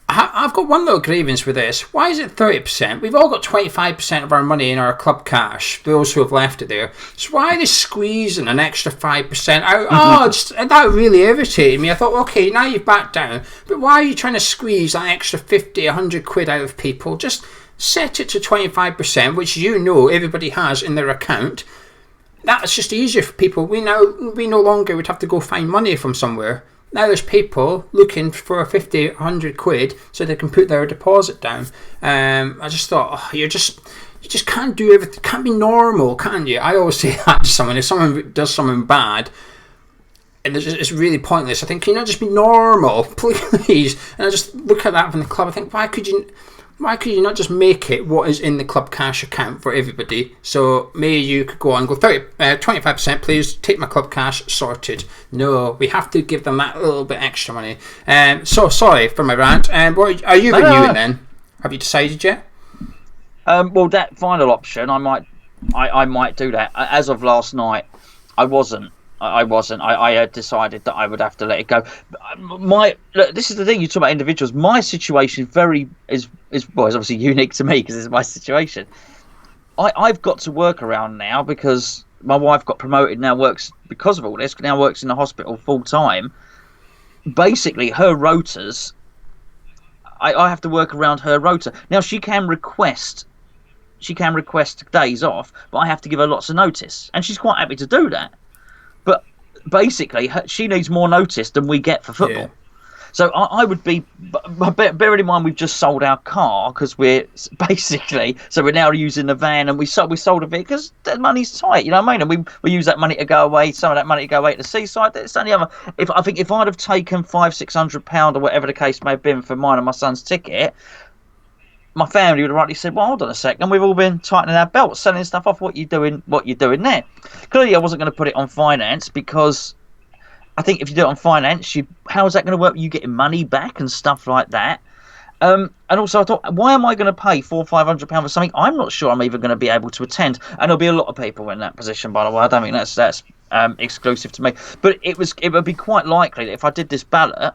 I've got one little grievance with this. Why is it 30%? We've all got 25% of our money in our club cash, those who have left it there. So why are they squeezing an extra 5% out? That really irritated me. I thought, okay, now you've backed down, but why are you trying to squeeze that extra 50, 100 quid out of people? Just set it to 25%, which everybody has in their account. That's just easier for people. We no longer would have to go find money from somewhere. Now there's people looking for 50, 100 quid so they can put their deposit down. I just thought, you just can't do everything. Can't be normal, can you? I always say that to someone. If someone does something bad, and it's really pointless, I think, can you not just be normal, please? And I just look at that from the club. I think, why could you not just make it what is in the club cash account for everybody? So maybe you could go on and go 25%, please, take my club cash, sorted. No, we have to give them that little bit extra money. So sorry for my rant. Are you renewing then? Have you decided yet? Well, that final option, I might do that. As of last night, I wasn't. I had decided that I would have to let it go. Look, this is the thing. You talk about individuals. My situation is obviously unique to me because it's my situation. I've got to work around now because my wife got promoted. Now works because of all this. Now works in the hospital full time. Basically, her rotas. I have to work around her rota. Now she can request days off, but I have to give her lots of notice, and she's quite happy to do that. But basically, she needs more notice than we get for football. Yeah. So I would be, bearing in mind we've just sold our car because we're now using the van, and we sold a bit because the money's tight, you know what I mean? And we use that money to go away, some of that money to go away to the seaside. It's only other. If I'd have taken £500-600 or whatever the case may have been for mine and my son's ticket, my family would have rightly said, well, hold on a second, we've all been tightening our belts, selling stuff off. What you doing there? Clearly, I wasn't going to put it on finance because I think if you do it on finance, how is that going to work? You getting money back and stuff like that. And also, I thought, why am I going to pay £400-500 for something I'm not sure I'm even going to be able to attend? And there'll be a lot of people in that position, by the way. I don't think that's exclusive to me. But it would be quite likely that if I did this ballot,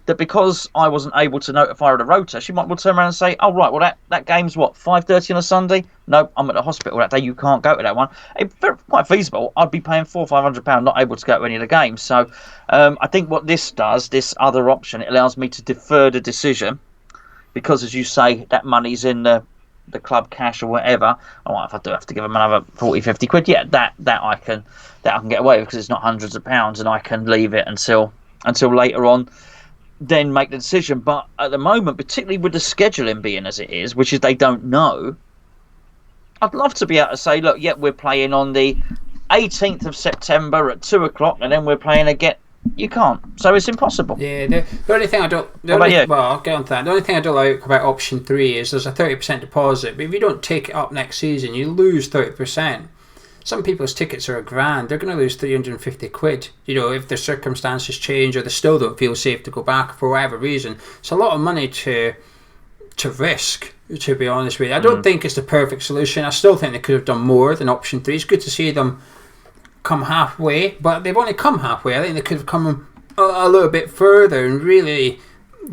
that because I wasn't able to notify her of the rota, she might well turn around and say, oh, right, well, that game's what, 5:30 on a Sunday? No, I'm at the hospital that day, you can't go to that one. It's quite feasible. I'd be paying £400-500 not able to go to any of the games. So I think what this does, this other option, it allows me to defer the decision because, as you say, that money's in the club cash or whatever. Oh, if I do have to give them another 40-50 quid, yeah, that I can get away with because it's not hundreds of pounds, and I can leave it until later on, then make the decision. But at the moment, particularly with the scheduling being as it is, which is they don't know, I'd love to be able to say, look, we're playing on the 18th of September at 2 o'clock, and then we're playing again. You can't, so it's impossible. Yeah, the only thing I don't. Well, I'll get on to that. The only thing I don't like about option 3 is there's a 30% deposit, but if you don't take it up next season, you lose 30%. Some people's tickets are £1,000. They're going to lose 350 quid. You know, if their circumstances change or they still don't feel safe to go back for whatever reason. It's a lot of money to risk, to be honest with you. I don't think it's the perfect solution. I still think they could have done more than option 3. It's good to see them come halfway, but they've only come halfway. I think they could have come a little bit further and really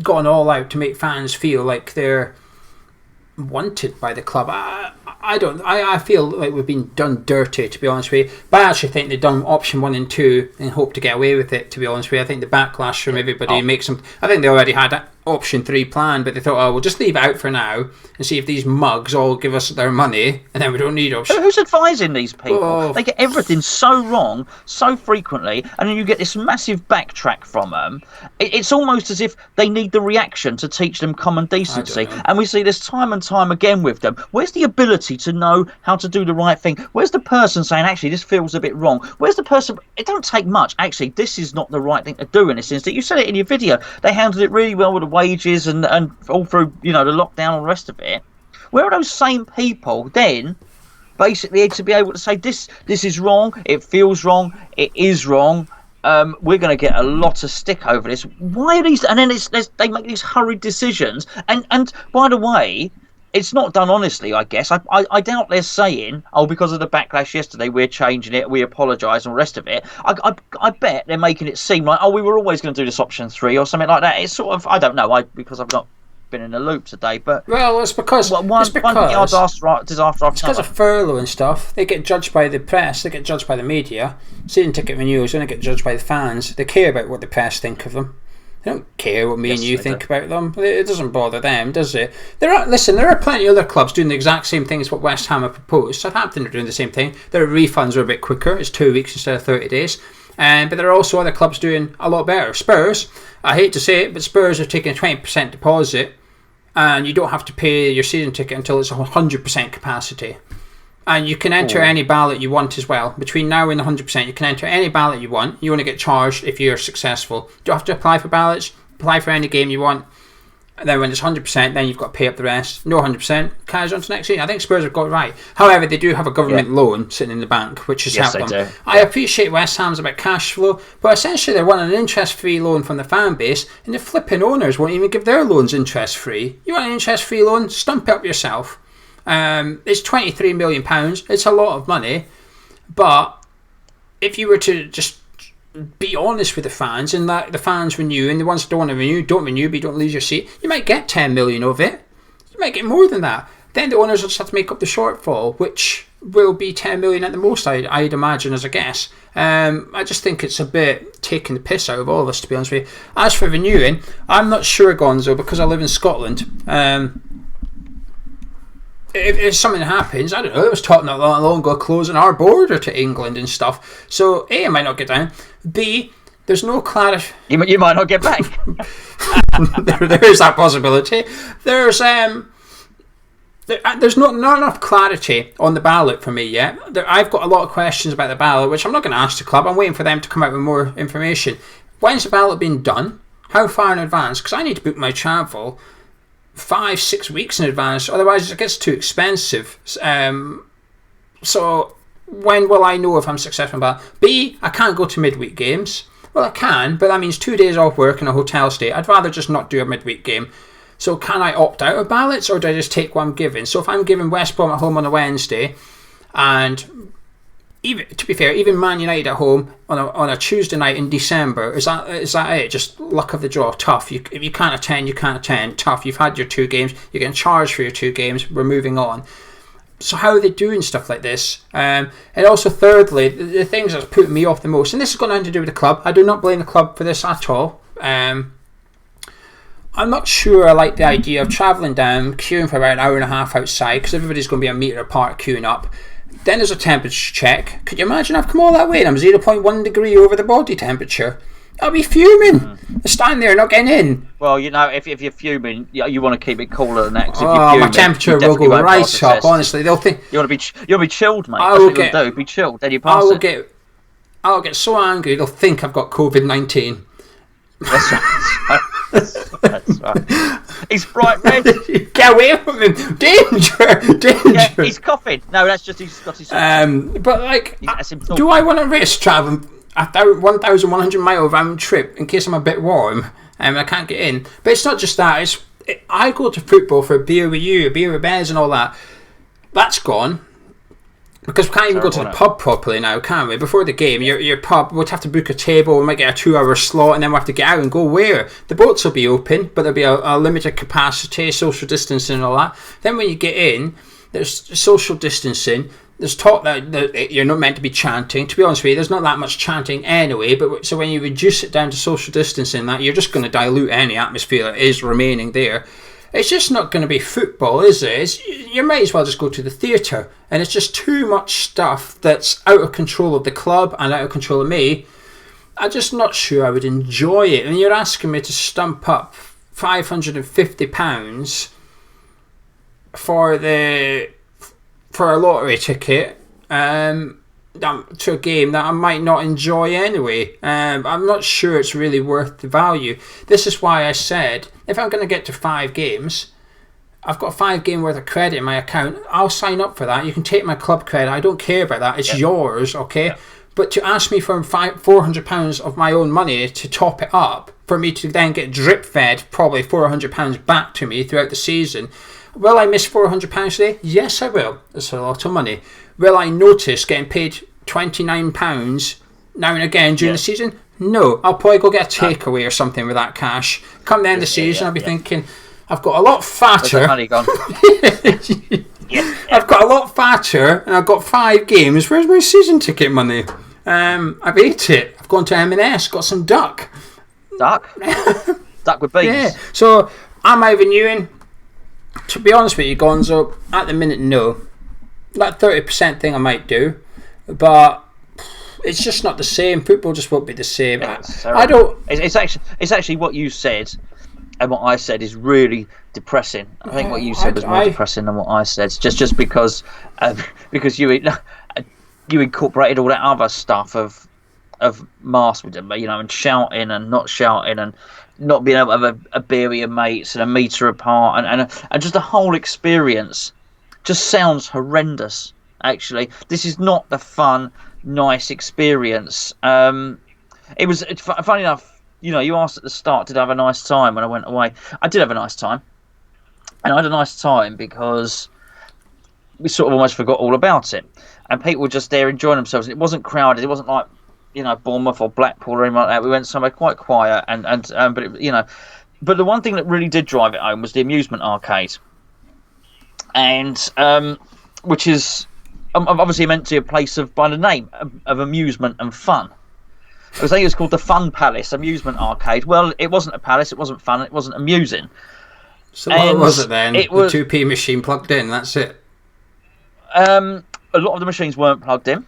gone all out to make fans feel like they're wanted by the club. I feel like we've been done dirty, to be honest with you. But I actually think they've done option 1 and 2 and hope to get away with it, to be honest with you. I think the backlash from everybody makes them... I think they already had option 3 planned, but they thought, we'll just leave it out for now and see if these mugs all give us their money, and then we don't need option. Who's advising these people? They get everything so wrong so frequently, and then you get this massive backtrack from them. It's almost as if they need the reaction to teach them common decency, and we see this time and time again with them. Where's the ability to know how to do the right thing? Where's the person saying, actually, this feels a bit wrong? Where's the person... It don't take much. Actually, this is not the right thing to do in this instance. You said it in your video. They handled it really well with the wages and all through, the lockdown and all the rest of it. Where are those same people then basically to be able to say this is wrong, it feels wrong, it is wrong, we're going to get a lot of stick over this? Why are these... And then they make these hurried decisions, and by the way, it's not done honestly, I guess. I doubt they're saying, because of the backlash yesterday, we're changing it, we apologise and all the rest of it. I bet they're making it seem like, we were always going to do this option 3 or something like that. It's sort of, I don't know, because I've not been in the loop today, but... Well, it's because of furlough and stuff. They get judged by the press, they get judged by the media. Season ticket renewals, they don't get judged by the fans. They care about what the press think of them. They don't care what me and you think about them. It doesn't bother them, does it? There are plenty of other clubs doing the exact same thing as what West Ham have proposed. Southampton are doing the same thing. Their refunds are a bit quicker. It's 2 weeks instead of 30 days. But there are also other clubs doing a lot better. Spurs, I hate to say it, but Spurs are taking a 20% deposit, and you don't have to pay your season ticket until it's 100% capacity. And you can enter any ballot you want as well. Between now and 100%, you can enter any ballot you want. You only get charged if you're successful. You don't have to apply for ballots. Apply for any game you want. And then when it's 100%, then you've got to pay up the rest. No 100%, carries on to next season. I think Spurs have got it right. However, they do have a government loan sitting in the bank, which has helped them. I appreciate West Ham's about cash flow, but essentially they're wanting an interest-free loan from the fan base, and the flipping owners won't even give their loans interest-free. You want an interest-free loan? Stump it up yourself. It's £23 million. It's a lot of money, but if you were to just be honest with the fans and let the fans renew, and the ones that don't want to renew don't renew, but you don't lose your seat, you might get 10 million of it. You might get more than that. Then the owners will just have to make up the shortfall, which will be 10 million at the most, I'd imagine, as a guess. I just think it's a bit taking the piss out of all of us, to be honest with you. As for renewing, I'm not sure, Gonzo, because I live in Scotland. If something happens, I don't know, there was talk not long ago closing our border to England and stuff. So A, I might not get down. B, there's no clarity. You might not get back. There's that possibility. There's not enough clarity on the ballot for me yet. I've got a lot of questions about the ballot, which I'm not going to ask the club. I'm waiting for them to come out with more information. When's the ballot being done? How far in advance? Because I need to book my travel 5-6 weeks in advance, otherwise it gets too expensive. So when will I know if I'm successful in that? B, I can't go to midweek games. Well, I can, but that means 2 days off work in a hotel stay. I'd rather just not do a midweek game. So can I opt out of ballots, or do I just take what I'm given? So if I'm giving West Brom at home on a Wednesday, and even, to be fair, even Man United at home on a Tuesday night in December, is that it? Just luck of the draw. Tough. If you can't attend, you can't attend. Tough. You've had your 2 games. You're getting charged for your 2 games. We're moving on. So how are they doing stuff like this? And also, thirdly, the things that's putting me off the most, and this has got nothing to do with the club. I do not blame the club for this at all. I'm not sure I like the idea of travelling down, queuing for about an hour and a half outside, because everybody's going to be a metre apart queuing up. Then there's a temperature check. Could you imagine I've come all that way and I'm 0.1 degree over the body temperature? I'll be fuming. Standing there not getting in. Well, if you're fuming, you want to keep it cooler than that. If you're fuming, my temperature will go right up. Honestly, they'll think you want to be chilled, mate. That's what you'll do. Be chilled. Then you pass it. I'll get so angry they'll think I've got COVID-19. That's right. That's right. He's bright red. Get away from him! Danger! Yeah, he's coughing. No, that's just he's got his. But like, do I want to risk traveling a 1,100 mile round trip in case I'm a bit warm and I can't get in? But it's not just that. I go to football for a beer with you, a beer with Bez, and all that. That's gone. Because we can't even go to the pub properly now, can we? Before the game, your pub, we'd have to book a table, we might get a 2-hour slot, and then we'll have to get out and go where? The boats will be open, but there'll be a limited capacity, social distancing and all that. Then when you get in, there's social distancing. There's talk that you're not meant to be chanting. To be honest with you, there's not that much chanting anyway, but so when you reduce it down to social distancing, that you're just going to dilute any atmosphere that is remaining there. It's just not going to be football, is it? You might as well just go to the theatre. And it's just too much stuff that's out of control of the club and out of control of me. I'm just not sure I would enjoy it. And you're asking me to stump up £550 for a lottery ticket to a game that I might not enjoy anyway. I'm not sure it's really worth the value. This is why I said, if I'm going to get to 5 games, I've got 5 game worth of credit in my account, I'll sign up for that. You can take my club credit, I don't care about that, it's yours, okay? Yeah. But to ask me for £400 of my own money to top it up, for me to then get drip fed probably £400 back to me throughout the season, will I miss £400 today? Yes, I will. It's a lot of money. Will I notice getting paid £29 now and again during the season? No. I'll probably go get a takeaway or something with that cash. Come the end of the season, I'll be thinking, I've got a lot fatter. Where's the money gone? I've got a lot fatter and I've got 5 games. Where's my season ticket money? I've ate it. I've gone to M&S, got some duck. Duck? Duck with beans? Yeah. So, am I renewing? To be honest with you, Gonzo, at the minute, no. That 30% thing I might do, but it's just not the same. Football just won't be the same. I don't. It's actually what you said, and what I said is really depressing. I think what you said was more depressing than what I said. Just because you incorporated all that other stuff of masks with them, and shouting and not shouting and not being able to have a beer with your mates and a metre apart and just the whole experience just sounds horrendous. Actually, this is not the fun, nice experience. It was funny enough. You asked at the start, did I have a nice time when I went away? I did have a nice time, and I had a nice time because we sort of almost forgot all about it, and people were just there enjoying themselves. It wasn't crowded. It wasn't like Bournemouth or Blackpool or anything like that. We went somewhere quite quiet, but the one thing that really did drive it home was the amusement arcade, and which is obviously meant to be a place by the name of amusement and fun. I think it was called the Fun Palace Amusement Arcade. Well, it wasn't a palace, it wasn't fun, it wasn't amusing. So what was it then? The 2p machine plugged in, that's it? A lot of the machines weren't plugged in,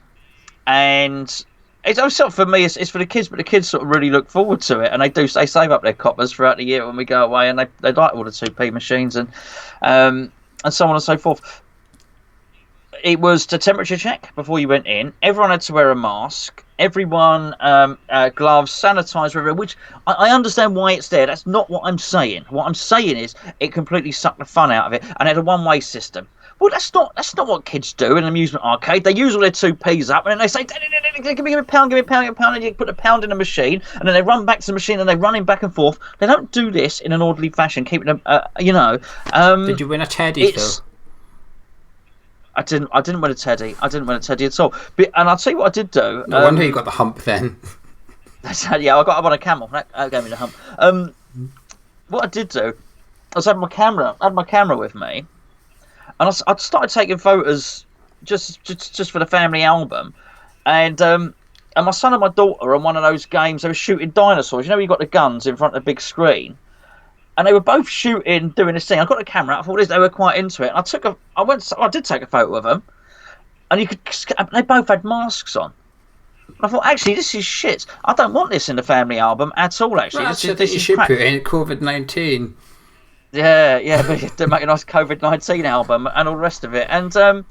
and it's for me, it's for the kids, but the kids sort of really look forward to it, and they save up their coppers throughout the year when we go away, and they like all the 2p machines and so on and so forth. It was to temperature check before you went in. Everyone had to wear a mask. Everyone, gloves, sanitizer, everywhere. Which I understand why it's there. That's not what I'm saying. What I'm saying is it completely sucked the fun out of it and had a one-way system. Well, that's not what kids do in an amusement arcade. They use all their 2p's up and then they say, give me a pound, and you put a pound in the machine, and then they run back to the machine and they're running back and forth. They don't do this in an orderly fashion, keeping them, Did you win a teddy, though? I didn't win a teddy. I didn't win a teddy at all. And I'll tell you what I did do. No wonder you got the hump then. Yeah, I got up on a camel. That gave me the hump. What I did do, I had my camera with me, and I started taking photos just for the family album, and my son and my daughter on one of those games. They were shooting dinosaurs. You've got the guns in front of the big screen. And they were both shooting, doing this thing. I got the camera out. I thought they were quite into it. And I did take a photo of them, and they both had masks on. And I thought, actually, this is shit. I don't want this in the family album at all. Actually, well, this you should put in COVID-19. Yeah, but to make a nice COVID-19 album and all the rest of it. And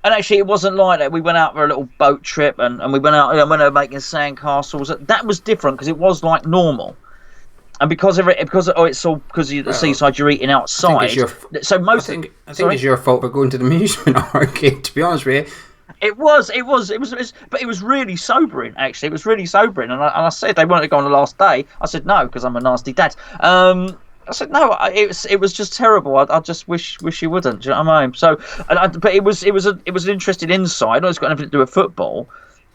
actually, it wasn't like that. We went out for a little boat trip, and we went out. When they were making sandcastles, that was different because it was like normal. And because of the seaside, you're eating outside. I think it's your fault for going to the amusement arcade. To be honest with you, it was, but it was really sobering. Actually, it was really sobering. And I said they wanted to go on the last day. I said no because I'm a nasty dad. I said no. It was just terrible. I just wish you wouldn't. Do you know what I mean? So, but it was an interesting insight. I know it's got nothing to do with football,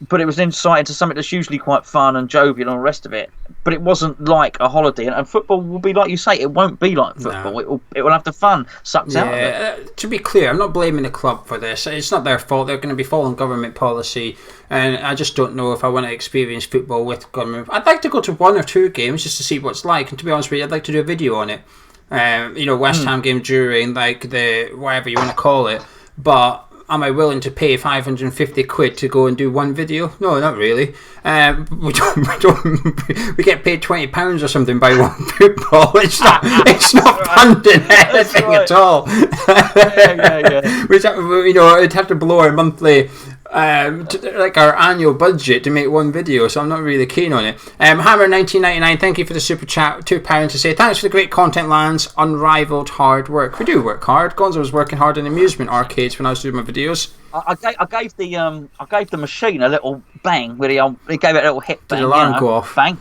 but it was an insight into something that's usually quite fun and jovial and all the rest of it. But it wasn't like a holiday, and football will be like you say. It won't be like football. No. It will have the fun sucked out of it. To be clear, I'm not blaming the club for this. It's not their fault. They're going to be following government policy, and I just don't know if I want to experience football with government. I'd like to go to 1 or 2 games just to see what it's like, and to be honest with you, I'd like to do a video on it. West Ham game during, like, the whatever you want to call it, but am I willing to pay 550 quid to go and do one video? No, not really. We get paid £20 or something by one football. It's not funding anything at all. It'd have to blow our monthly, our annual budget to make one video, so I'm not really keen on it. Hammer 1999, thank you for the super chat, £2 to say thanks for the great content, lads. Unrivaled hard work. We do work hard. Gonzo was working hard in amusement arcades when I was doing my videos. I gave the machine a little bang with he gave it a little hip bang. Did the alarm go off? Bang.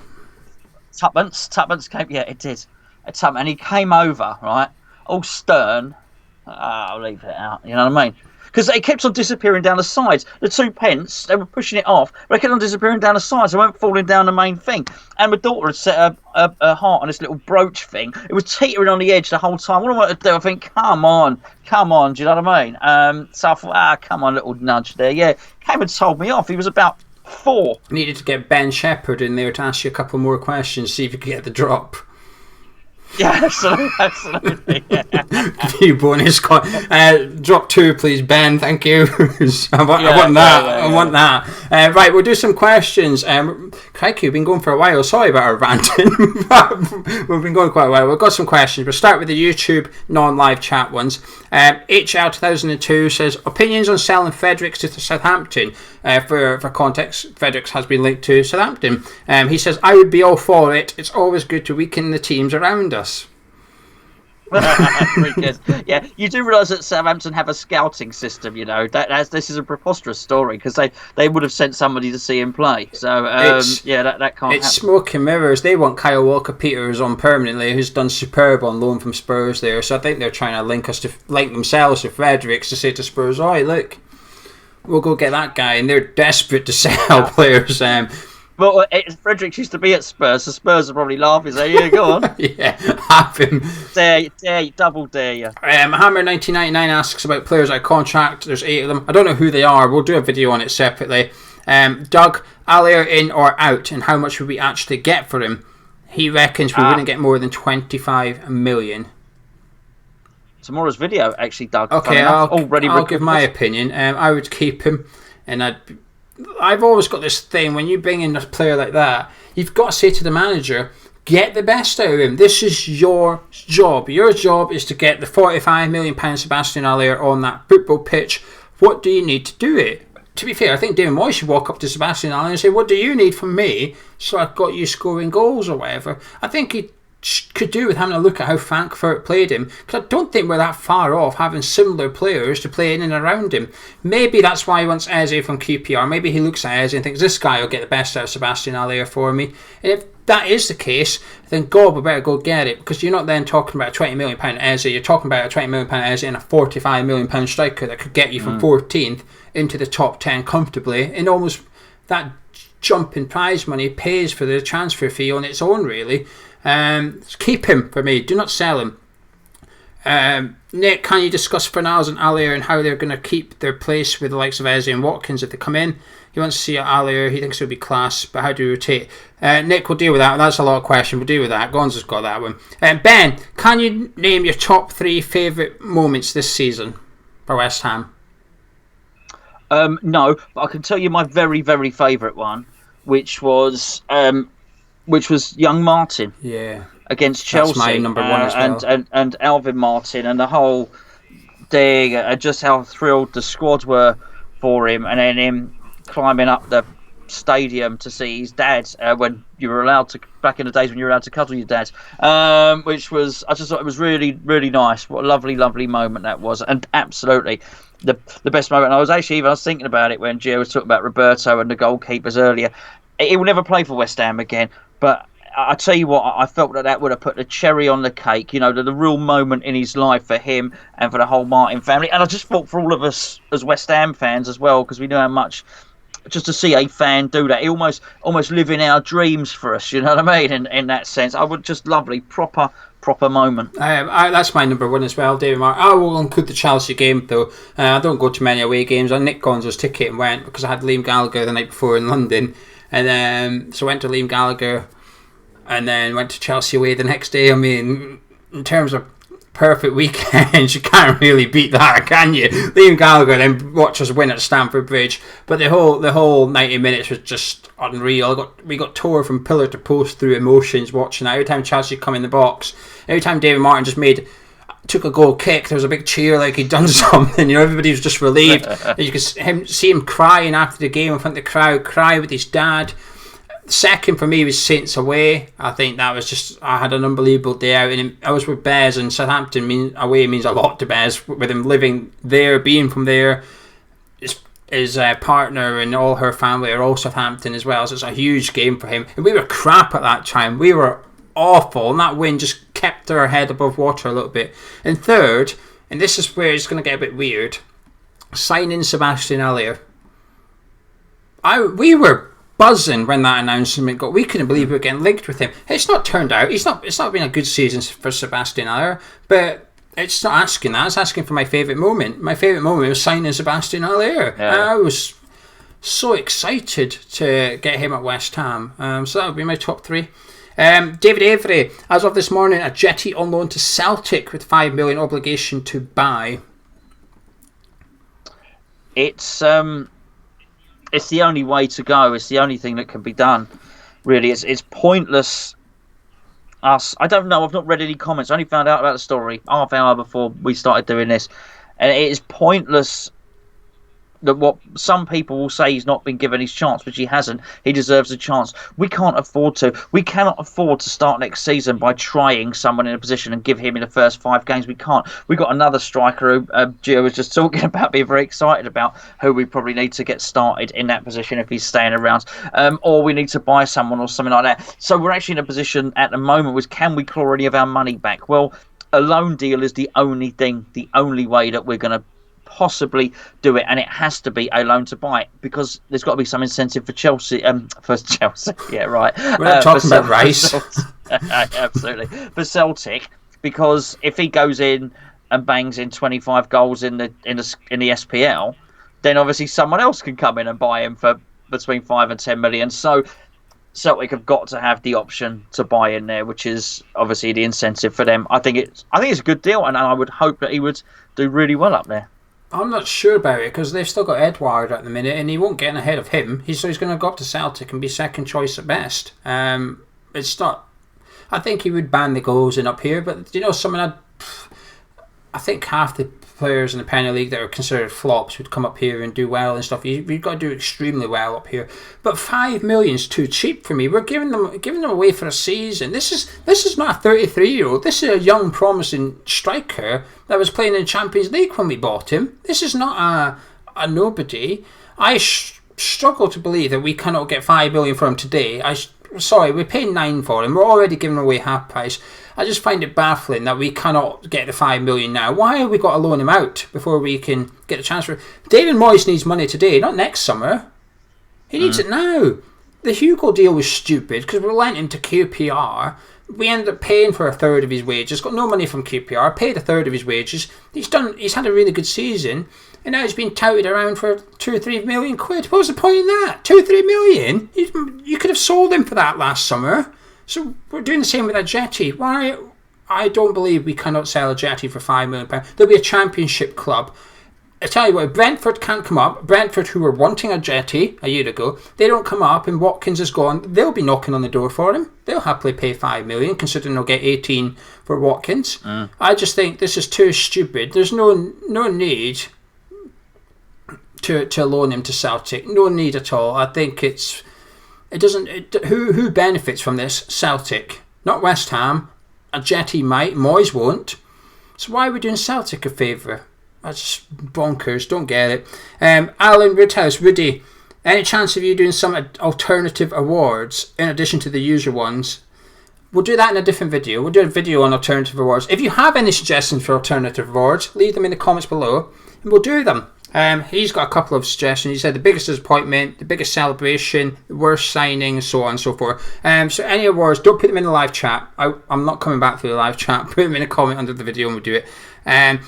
Tuppence came. Yeah, it did. And he came over, right, all stern. I'll leave it out. You know what I mean? Because it kept on disappearing down the sides. The 2 pence, they were pushing it off, but it kept on disappearing down the sides. They weren't falling down the main thing. And my daughter had set a heart on this little brooch thing. It was teetering on the edge the whole time. What do I want to do? I think, come on. Do you know what I mean? So I thought, come on, little nudge there. Yeah, came and told me off. He was about 4. Needed to get Ben Shepherd in there to ask you a couple more questions, see if you could get the drop. Yeah, absolutely. A few bonus drop 2, please, Ben. Thank you. I want that. Right, we'll do some questions. Crikey, we've been going for a while. Sorry about our ranting. We've been going quite a while. We've got some questions. We'll start with the YouTube non-live chat ones. HL2002 says opinions on selling Fredericks to Southampton. For context, Fredericks has been linked to Southampton. He says, I would be all for it. It's always good to weaken the teams around us. Yeah, you do realise that Southampton have a scouting system, you know. This is a preposterous story because they would have sent somebody to see him play. So, that can't It's happen. smoke and mirrors. They want Kyle Walker-Peters on permanently, who's done superb on loan from Spurs there. So I think they're trying to link themselves to Fredericks to say to Spurs, oh, look, we'll go get that guy. And they're desperate to sell players. Well, Fredericks used to be at Spurs, so Spurs are probably laughing. So, yeah, go on. Yeah, have him. Double dare you. Hammer 1999 asks about players I contract. There's 8 of them. I don't know who they are. We'll do a video on it separately. Doug, Allaire in or out, and how much would we actually get for him? He reckons we wouldn't get more than 25 million. Tomorrow's video, actually, Doug. Okay, I'll give my opinion. I would keep him, and I've always got this thing, when you bring in a player like that, you've got to say to the manager, get the best out of him. This is your job. Your job is to get the £45 million Sebastian Allaire on that football pitch. What do you need to do it? To be fair, I think David Moyes should walk up to Sebastian Allaire and say, what do you need from me so I've got you scoring goals or whatever? I think he could do with having a look at how Frankfurt played him, because I don't think we're that far off having similar players to play in and around him. Maybe that's why he wants Eze from QPR. Maybe he looks at Eze and thinks this guy will get the best out of Sebastian Allaire for me. And if that is the case, then God, we better go get it, because you're not then talking about a £20 million Eze. You're talking about a £20 million Eze and a £45 million striker that could get you from 14th into the top 10 comfortably, and almost that jump in prize money pays for the transfer fee on its own, really. Keep him for me. Do not sell him. Nick, can you discuss Fornals and Allaire and how they're going to keep their place with the likes of Eze and Watkins if they come in? He wants to see Allaire. He thinks it would be class, but how do we rotate? Nick, we'll deal with that. That's a lot of question. We'll deal with that. Gonzo's got that one. Ben, can you name your top 3 favourite moments this season for West Ham? No, but I can tell you my very, very favourite one, which was young Martin. Yeah. Against Chelsea. That's my number 1 as well. And Alvin Martin and the whole thing, just how thrilled the squad were for him, and then him climbing up the stadium to see his dad when you were allowed to, back in the days when you were allowed to cuddle your dad, which was, I just thought it was really, really nice. What a lovely, lovely moment that was, and absolutely the best moment. And I was thinking about it when Geo was talking about Roberto and the goalkeepers earlier. He will never play for West Ham again, but I tell you what, I felt that would have put the cherry on the cake. The real moment in his life for him and for the whole Martin family. And I just thought for all of us as West Ham fans as well, because we know how much. Just to see a fan do that, he almost living our dreams for us. You know what I mean? In that sense, I would just lovely, proper moment. That's my number one as well, David Martin. I will include the Chelsea game though. I don't go to many away games. I nicked Gonzo's ticket and went because I had Liam Gallagher the night before in London, and so I went to Liam Gallagher, and then went to Chelsea away the next day. I mean, in terms of perfect weekend, you can't really beat that, can you? Liam Gallagher then watch us win at Stamford Bridge, but the whole 90 minutes was just unreal. We got tore from pillar to post through emotions watching that. Every time Chelsea come in the box, every time David Martin took a goal kick, there was a big cheer like he'd done something. Everybody was just relieved. You could see him crying after the game in front of the crowd, cry with his dad. Second for me was Saints away. I think that was just, I had an unbelievable day out, and I was with Bez, and Southampton away means a lot to Bez, with him living there, being from there. His partner and all her family are all Southampton as well, so it's a huge game for him. And we were crap at that time. We were awful, and that win just kept our head above water a little bit. And third, and this is where it's going to get a bit weird, signing Sebastian Haller. We were buzzing when that announcement got. We couldn't believe we were getting linked with him. It's not turned out. It's not been a good season for Sebastian Haller, but it's not asking that. It's asking for my favourite moment. My favourite moment was signing Sebastian Haller. Yeah. I was so excited to get him at West Ham. So that would be my top three. David Avery, as of this morning, a Jetty on loan to Celtic with $5 million obligation to buy. It's the only way to go. It's the only thing that can be done. Really, it's pointless. I don't know. I've not read any comments. I only found out about the story half hour before we started doing this, and it is pointless. That what some people will say he's not been given his chance, which he hasn't. He deserves a chance. We can't afford to. We cannot afford to start next season by trying someone in a position and give him in the first 5 games. We can't. We got another striker who Gio was just talking about, being very excited about, who we probably need to get started in that position if he's staying around, or we need to buy someone or something like that. So we're actually in a position at the moment was, can we claw any of our money back? Well, a loan deal is the only thing, the only way that we're going to possibly do it, and it has to be a loan to buy, because there's got to be some incentive for Chelsea. Yeah, right. We're not talking about Rice. Absolutely, for Celtic, because if he goes in and bangs in 25 goals in the SPL, then obviously someone else can come in and buy him for between 5 and 10 million. So Celtic have got to have the option to buy in there, which is obviously the incentive for them. I think it's a good deal, and I would hope that he would do really well up there. I'm not sure about it, because they've still got Edouard at the minute, and he won't get in ahead of him. He's going to go up to Celtic and be second choice at best. It's not. I think he would ban the goals in up here, but I think half the players in the Premier League that are considered flops would come up here and do well and stuff. You've got to do extremely well up here. But $5 million is too cheap for me. We're giving them away for a season. This is not a 33-year-old. This is a young, promising striker that was playing in the Champions League when we bought him. This is not a nobody. I struggle to believe that we cannot get $5 million for him today. We're paying $9 million for him. We're already giving away half price. I just find it baffling that we cannot get the $5 million now. Why have we got to loan him out before we can get a chance for it? David Moyes needs money today, not next summer. He needs it now. The Hugo deal was stupid because we lent him to QPR. We ended up paying for a third of his wages. Got no money from QPR. Paid a third of his wages. He's had a really good season, and now he's been touted around for 2 or 3 million quid. What was the point in that? 2 or 3 million? You could have sold him for that last summer. So we're doing the same with a Jetty. Why? I don't believe we cannot sell a Jetty for £5 million. There'll be a championship club. I tell you what, Brentford can't come up. Brentford, who were wanting a Jetty a year ago, they don't come up, and Watkins is gone. They'll be knocking on the door for him. They'll happily pay $5 million, considering they'll get 18 for Watkins. I just think this is too stupid. There's no need to loan him to Celtic. No need at all. I think who benefits from this? Celtic, not West Ham. A Jetty might. Moyes won't. So why are we doing Celtic a favour? That's just bonkers. Don't get it. Alan Rithouse, Woody, any chance of you doing some alternative awards in addition to the usual ones? we'll do that in a different video. We'll do a video on alternative rewards. If you have any suggestions for alternative rewards, leave them in the comments below, and we'll do them. He's got a couple of suggestions. He said the biggest disappointment, the biggest celebration, the worst signing, so on and so forth. So any awards, don't put them in the live chat. I'm not coming back through the live chat. Put them in a comment under the video and we'll do it.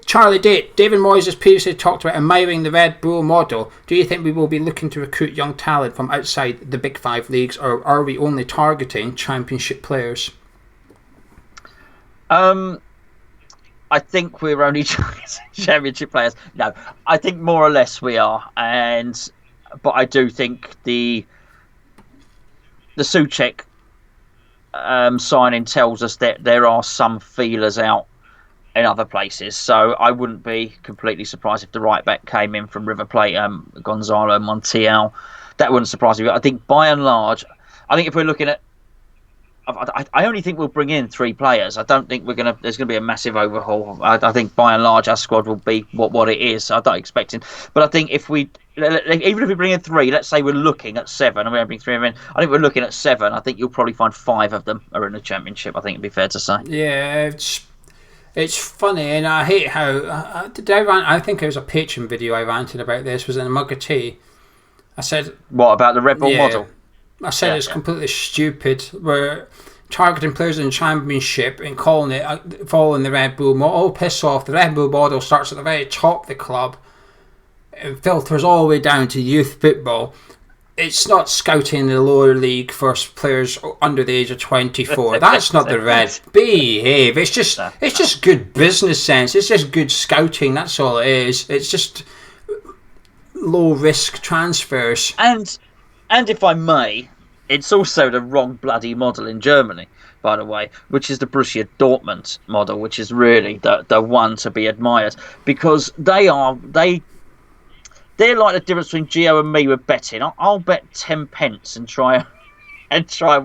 Charlie Date, David Moyes has previously talked about admiring the Red Bull model. Do you think we will be looking to recruit young talent from outside the Big Five leagues, or are we only targeting Championship players? I think we're only Championship players. No, I think more or less we are, but I do think the Souček signing tells us that there are some feelers out in other places. So I wouldn't be completely surprised if the right back came in from River Plate, Gonzalo Montiel. That wouldn't surprise me. I think by and large, if we're looking at, I only think we'll bring in 3 players. I don't think there's gonna be a massive overhaul. I think by and large our squad will be what it is. I don't expect it, but I think even if we bring in 3, let's say we're looking at 7, and we don't bring 3 in. I think we're looking at 7. I think you'll probably find 5 of them are in the Championship. I think it'd be fair to say. Yeah, it's funny, and I hate how I think it was a Patreon video I ranted about this. Was in a mug of tea. I said, what about the Red Bull model? I said it's completely stupid. We're targeting players in the Championship and calling it following the Red Bull model. Oh, piss off. The Red Bull model starts at the very top of the club and filters all the way down to youth football. It's not scouting in the lower league for players under the age of 24. That's not the Red. Behave. It's just good business sense. It's just good scouting. That's all it is. It's just low risk transfers. And if I may, it's also the wrong bloody model in Germany, by the way, which is the Borussia Dortmund model, which is really the one to be admired, because they're like the difference between Geo and me with betting. I'll bet 10 pence and try and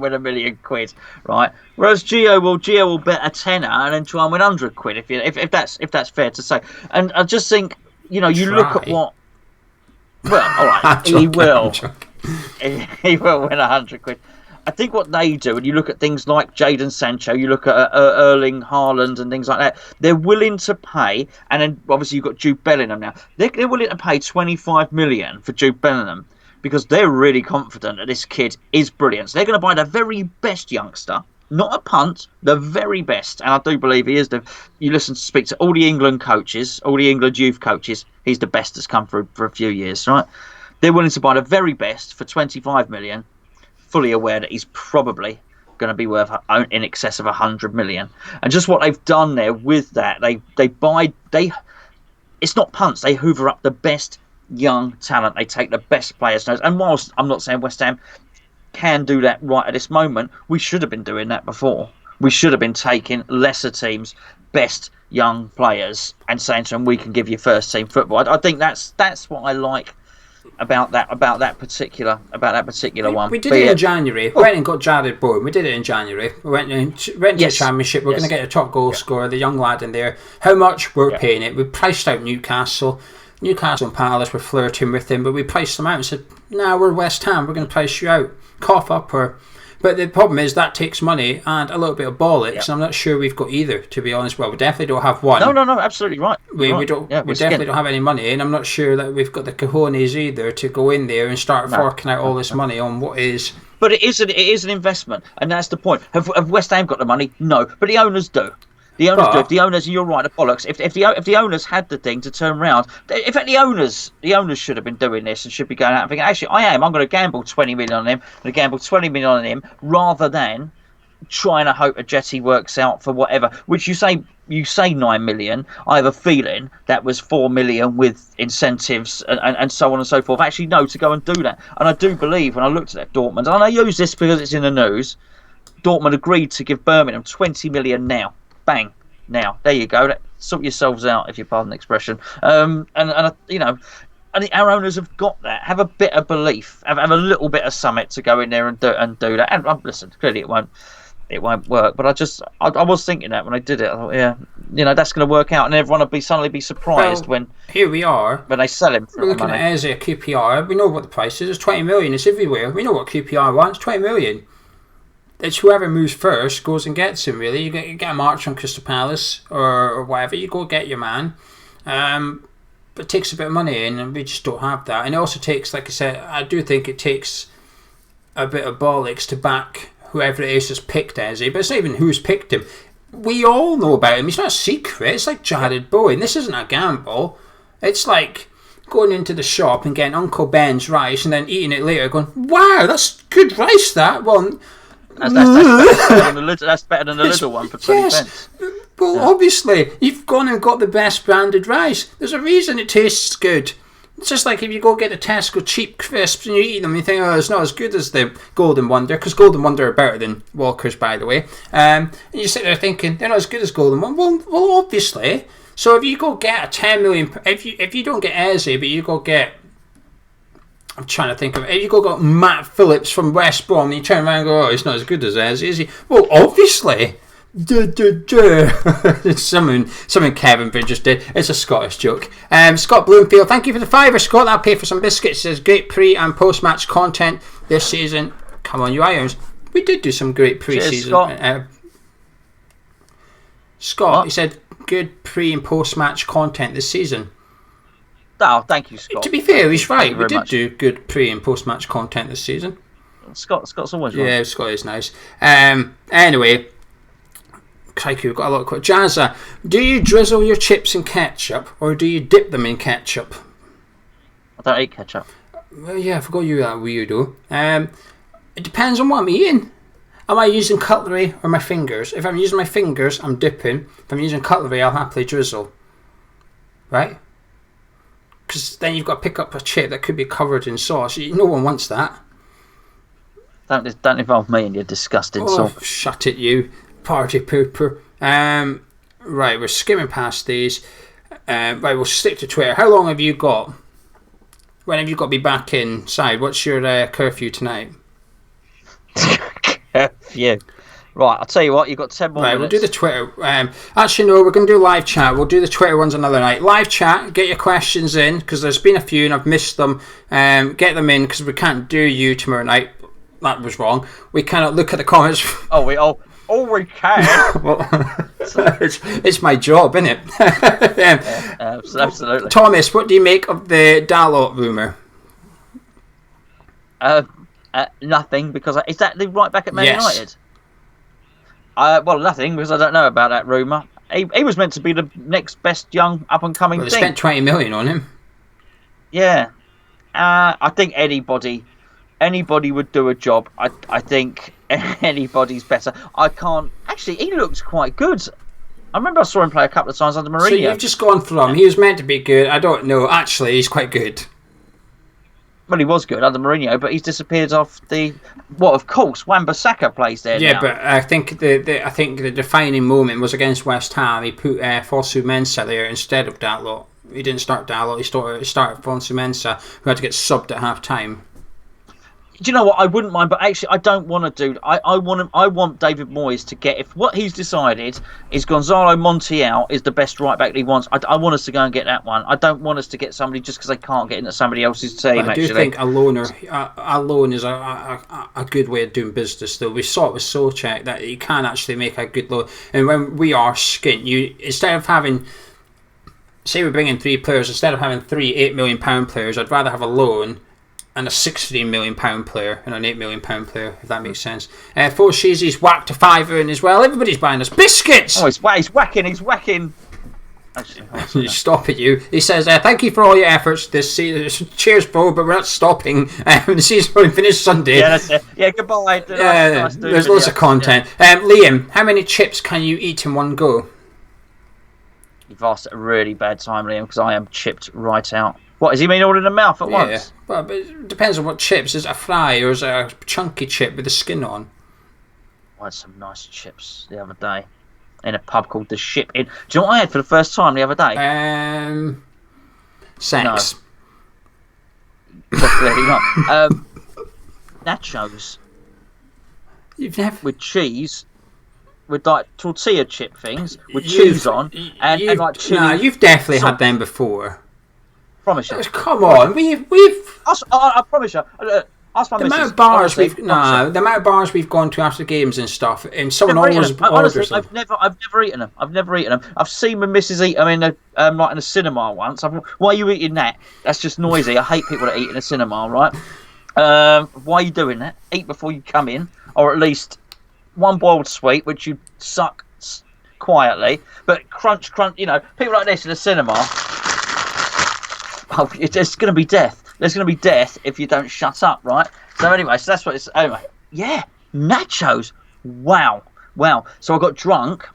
win £1 million, right? Whereas Geo will bet a tenner and then try and win £100 if that's fair to say. And I just think, you look at what. Well, all right, he will. He will win £100. I think what they do, and you look at things like Jadon Sancho, you look at Erling Haaland and things like that, they're willing to pay, and then obviously you've got Jude Bellingham now. They're willing to pay 25 million for Jude Bellingham because they're really confident that this kid is brilliant. So they're going to buy the very best youngster, not a punt, the very best. And I do believe he is. You speak to all the England coaches, all the England youth coaches, he's the best that's come through for a few years, right? They're willing to buy the very best for 25 million, fully aware that he's probably going to be worth in excess of 100 million. And just what they've done there with that, it's not punts. They hoover up the best young talent. They take the best players. And whilst I'm not saying West Ham can do that right at this moment, we should have been doing that before. We should have been taking lesser teams' best young players and saying to them, we can give you first team football. I think that's what I like about that particular one. We did it in January. We went and got Jared Bowen. We did it in January. We went to the Championship. We're going to get a top goal scorer, the young lad in there. How much we're paying it? We priced out Newcastle. Newcastle and Palace were flirting with him, but we priced them out and said, "No, we're West Ham. We're going to price you out. Cough up or." But the problem is that takes money and a little bit of bollocks. And I'm not sure we've got either, to be honest. Well, we definitely don't have one. No, absolutely right. We definitely don't have any money, and I'm not sure that we've got the cojones either to go in there and start forking out all this money on what is. But it is an investment, and that's the point. Have West Ham got the money? No, but the owners do. The owners do. If the owners, and you're right, the bollocks. If the owners had the thing to turn around, in fact, the owners should have been doing this and should be going out and thinking, actually, I'm going to gamble 20 million on him. I'm going to gamble 20 million on him rather than trying to hope a jetty works out for whatever. Which you say 9 million. I have a feeling that was 4 million with incentives and so on and so forth. Actually, no, to go and do that. And I do believe when I looked at that Dortmund, and I use this because it's in the news. Dortmund agreed to give Birmingham 20 million now. Bang! Now there you go. Sort yourselves out, if you pardon the expression. And I think our owners have got that. Have a bit of belief. Have a little bit of summit to go in there and do that. And listen, clearly it won't work. But I was thinking that when I did it. I thought, that's going to work out, and everyone will suddenly be surprised when here we are when they sell him. We're looking at Eze, QPR. We know what the price is. It's 20 million. It's everywhere. We know what QPR wants. 20 million. it's whoever moves first goes and gets him. Really, you get a march on Crystal Palace or whatever. You go get your man. But it takes a bit of money in, and we just don't have that. And it also takes, like I said, I do think it takes a bit of bollocks to back whoever it is that's picked Eze, but it's not even who's picked him. We all know about him. He's not a secret. It's like Jared Bowen. This isn't a gamble. It's like going into the shop and getting Uncle Ben's rice and then eating it later going, wow, that's good rice, that one. That's better than the little one for 20 pence. Well, obviously, you've gone and got the best branded rice. There's a reason it tastes good. It's just like if you go get the Tesco cheap crisps and you eat them and you think, oh, it's not as good as the Golden Wonder, because Golden Wonder are better than Walkers, by the way. And you sit there thinking, they're not as good as Golden Wonder. Well, obviously. So if you go get a 10 million, if you don't get Eze, but you go get, I'm trying to think of it, if you go get Matt Phillips from West Brom and you turn around and go, oh, he's not as good as Eze, is he? Well, obviously. Something Kevin Bridges did. It's a Scottish joke. Scott Bloomfield, thank you for the £5, Scott. That'll pay for some biscuits. It says great pre and post match content this season. Come on, you Irons. We did do some great pre-season. Cheers, Scott, he said good pre and post match content this season. Oh, thank you, Scott. To be fair, he's right. We did do good pre and post match content this season. Scott's always right. Yeah, Scott is nice. Anyway. Crikey, we've got a lot of questions. Jazza, do you drizzle your chips in ketchup or do you dip them in ketchup? I don't eat ketchup. Well, yeah, I forgot you that weirdo. It depends on what I'm eating. Am I using cutlery or my fingers? If I'm using my fingers, I'm dipping. If I'm using cutlery, I'll happily drizzle. Right? Because then you've got to pick up a chip that could be covered in sauce. No one wants that. Don't involve me in your disgusting sauce. Shut it, you. Party pooper. Right, we're skimming past these. Right, we'll stick to Twitter. How long have you got? When have you got to be back inside? What's your curfew tonight? Curfew. Right, I'll tell you what, you've got 10 more minutes. We'll do the Twitter. Actually, no, we're going to do live chat. We'll do the Twitter ones another night. Live chat, get your questions in, because there's been a few and I've missed them. Get them in, because we can't do you tomorrow night. That was wrong. We cannot look at the comments. We can. Well, it's my job, isn't it? Absolutely. Thomas, what do you make of the Dalot rumour? Nothing, because is that the right back at Man Yes. United? Well, nothing, because I don't know about that rumour. He was meant to be the next best young up and coming They thing. spent 20 million on him. Yeah. I think anybody would do a job. I think anybody's better. I can't... Actually, he looks quite good. I remember I saw him play a couple of times under Mourinho. So you've just gone from, he was meant to be good, I don't know, actually he's quite good. Well, he was good under Mourinho, but he's disappeared off the... Well, of course, Wan-Bissaka plays there now. But I think the defining moment was against West Ham. He put Fosu Mensah there instead of Dalot. He didn't start Dalot, he started Fosu Mensah, who had to get subbed at half time. Do you know what? I wouldn't mind, but actually, I don't want to do. I want David Moyes to get. If what he's decided is Gonzalo Montiel is the best right back that he wants, I want us to go and get that one. I don't want us to get somebody just because they can't get into somebody else's team. I do think a loan is a good way of doing business, though. We saw it with Solskjaer that you can actually make a good loan. And when we are skint, instead of having, say, we're bringing 3 players, instead of having 3 £8 million players, I'd rather have a loan and a £16 million player and an £8 million player, if that makes sense. Four Sheezy's whacked a £5 in as well. Everybody's buying us biscuits. Oh, he's whacking. Actually, stop it, you. He says, thank you for all your efforts this season. Cheers, bro, but we're not stopping. The season's only finished Sunday. Yeah, that's it. Yeah, goodbye. There's lots of content. Yeah. Liam, how many chips can you eat in one go? You've asked at a really bad time, Liam, because I am chipped right out. What, does he mean all in the mouth at once? Well, but it depends on what chips. Is it a fry or is it a chunky chip with the skin on? I had some nice chips the other day in a pub called The Ship Inn. Do you know what I had for the first time the other day? Sex. No. Clearly not. Nachos. You've never... With cheese. With like tortilla chip things. With cheese on. And like chili. No, you've definitely had them before. Promise you. Come on, we've. I promise you. Ask my The amount missus. of bars Honestly, the amount of bars we've gone to after games and stuff, and someone Never eaten always them. orders Honestly, them. I've never eaten them. I've never eaten them. I've seen my missus eat them in a like in a cinema once. Why are you eating that? That's just noisy. I hate people that eat in a cinema. Right? Why are you doing that? Eat before you come in, or at least one boiled sweet, which you suck quietly. But crunch. You know, people like this in a cinema. Oh, there's going to be death. There's going to be death if you don't shut up, right? So anyway, so that's what it's. Anyway, yeah, nachos. Wow. So I got drunk,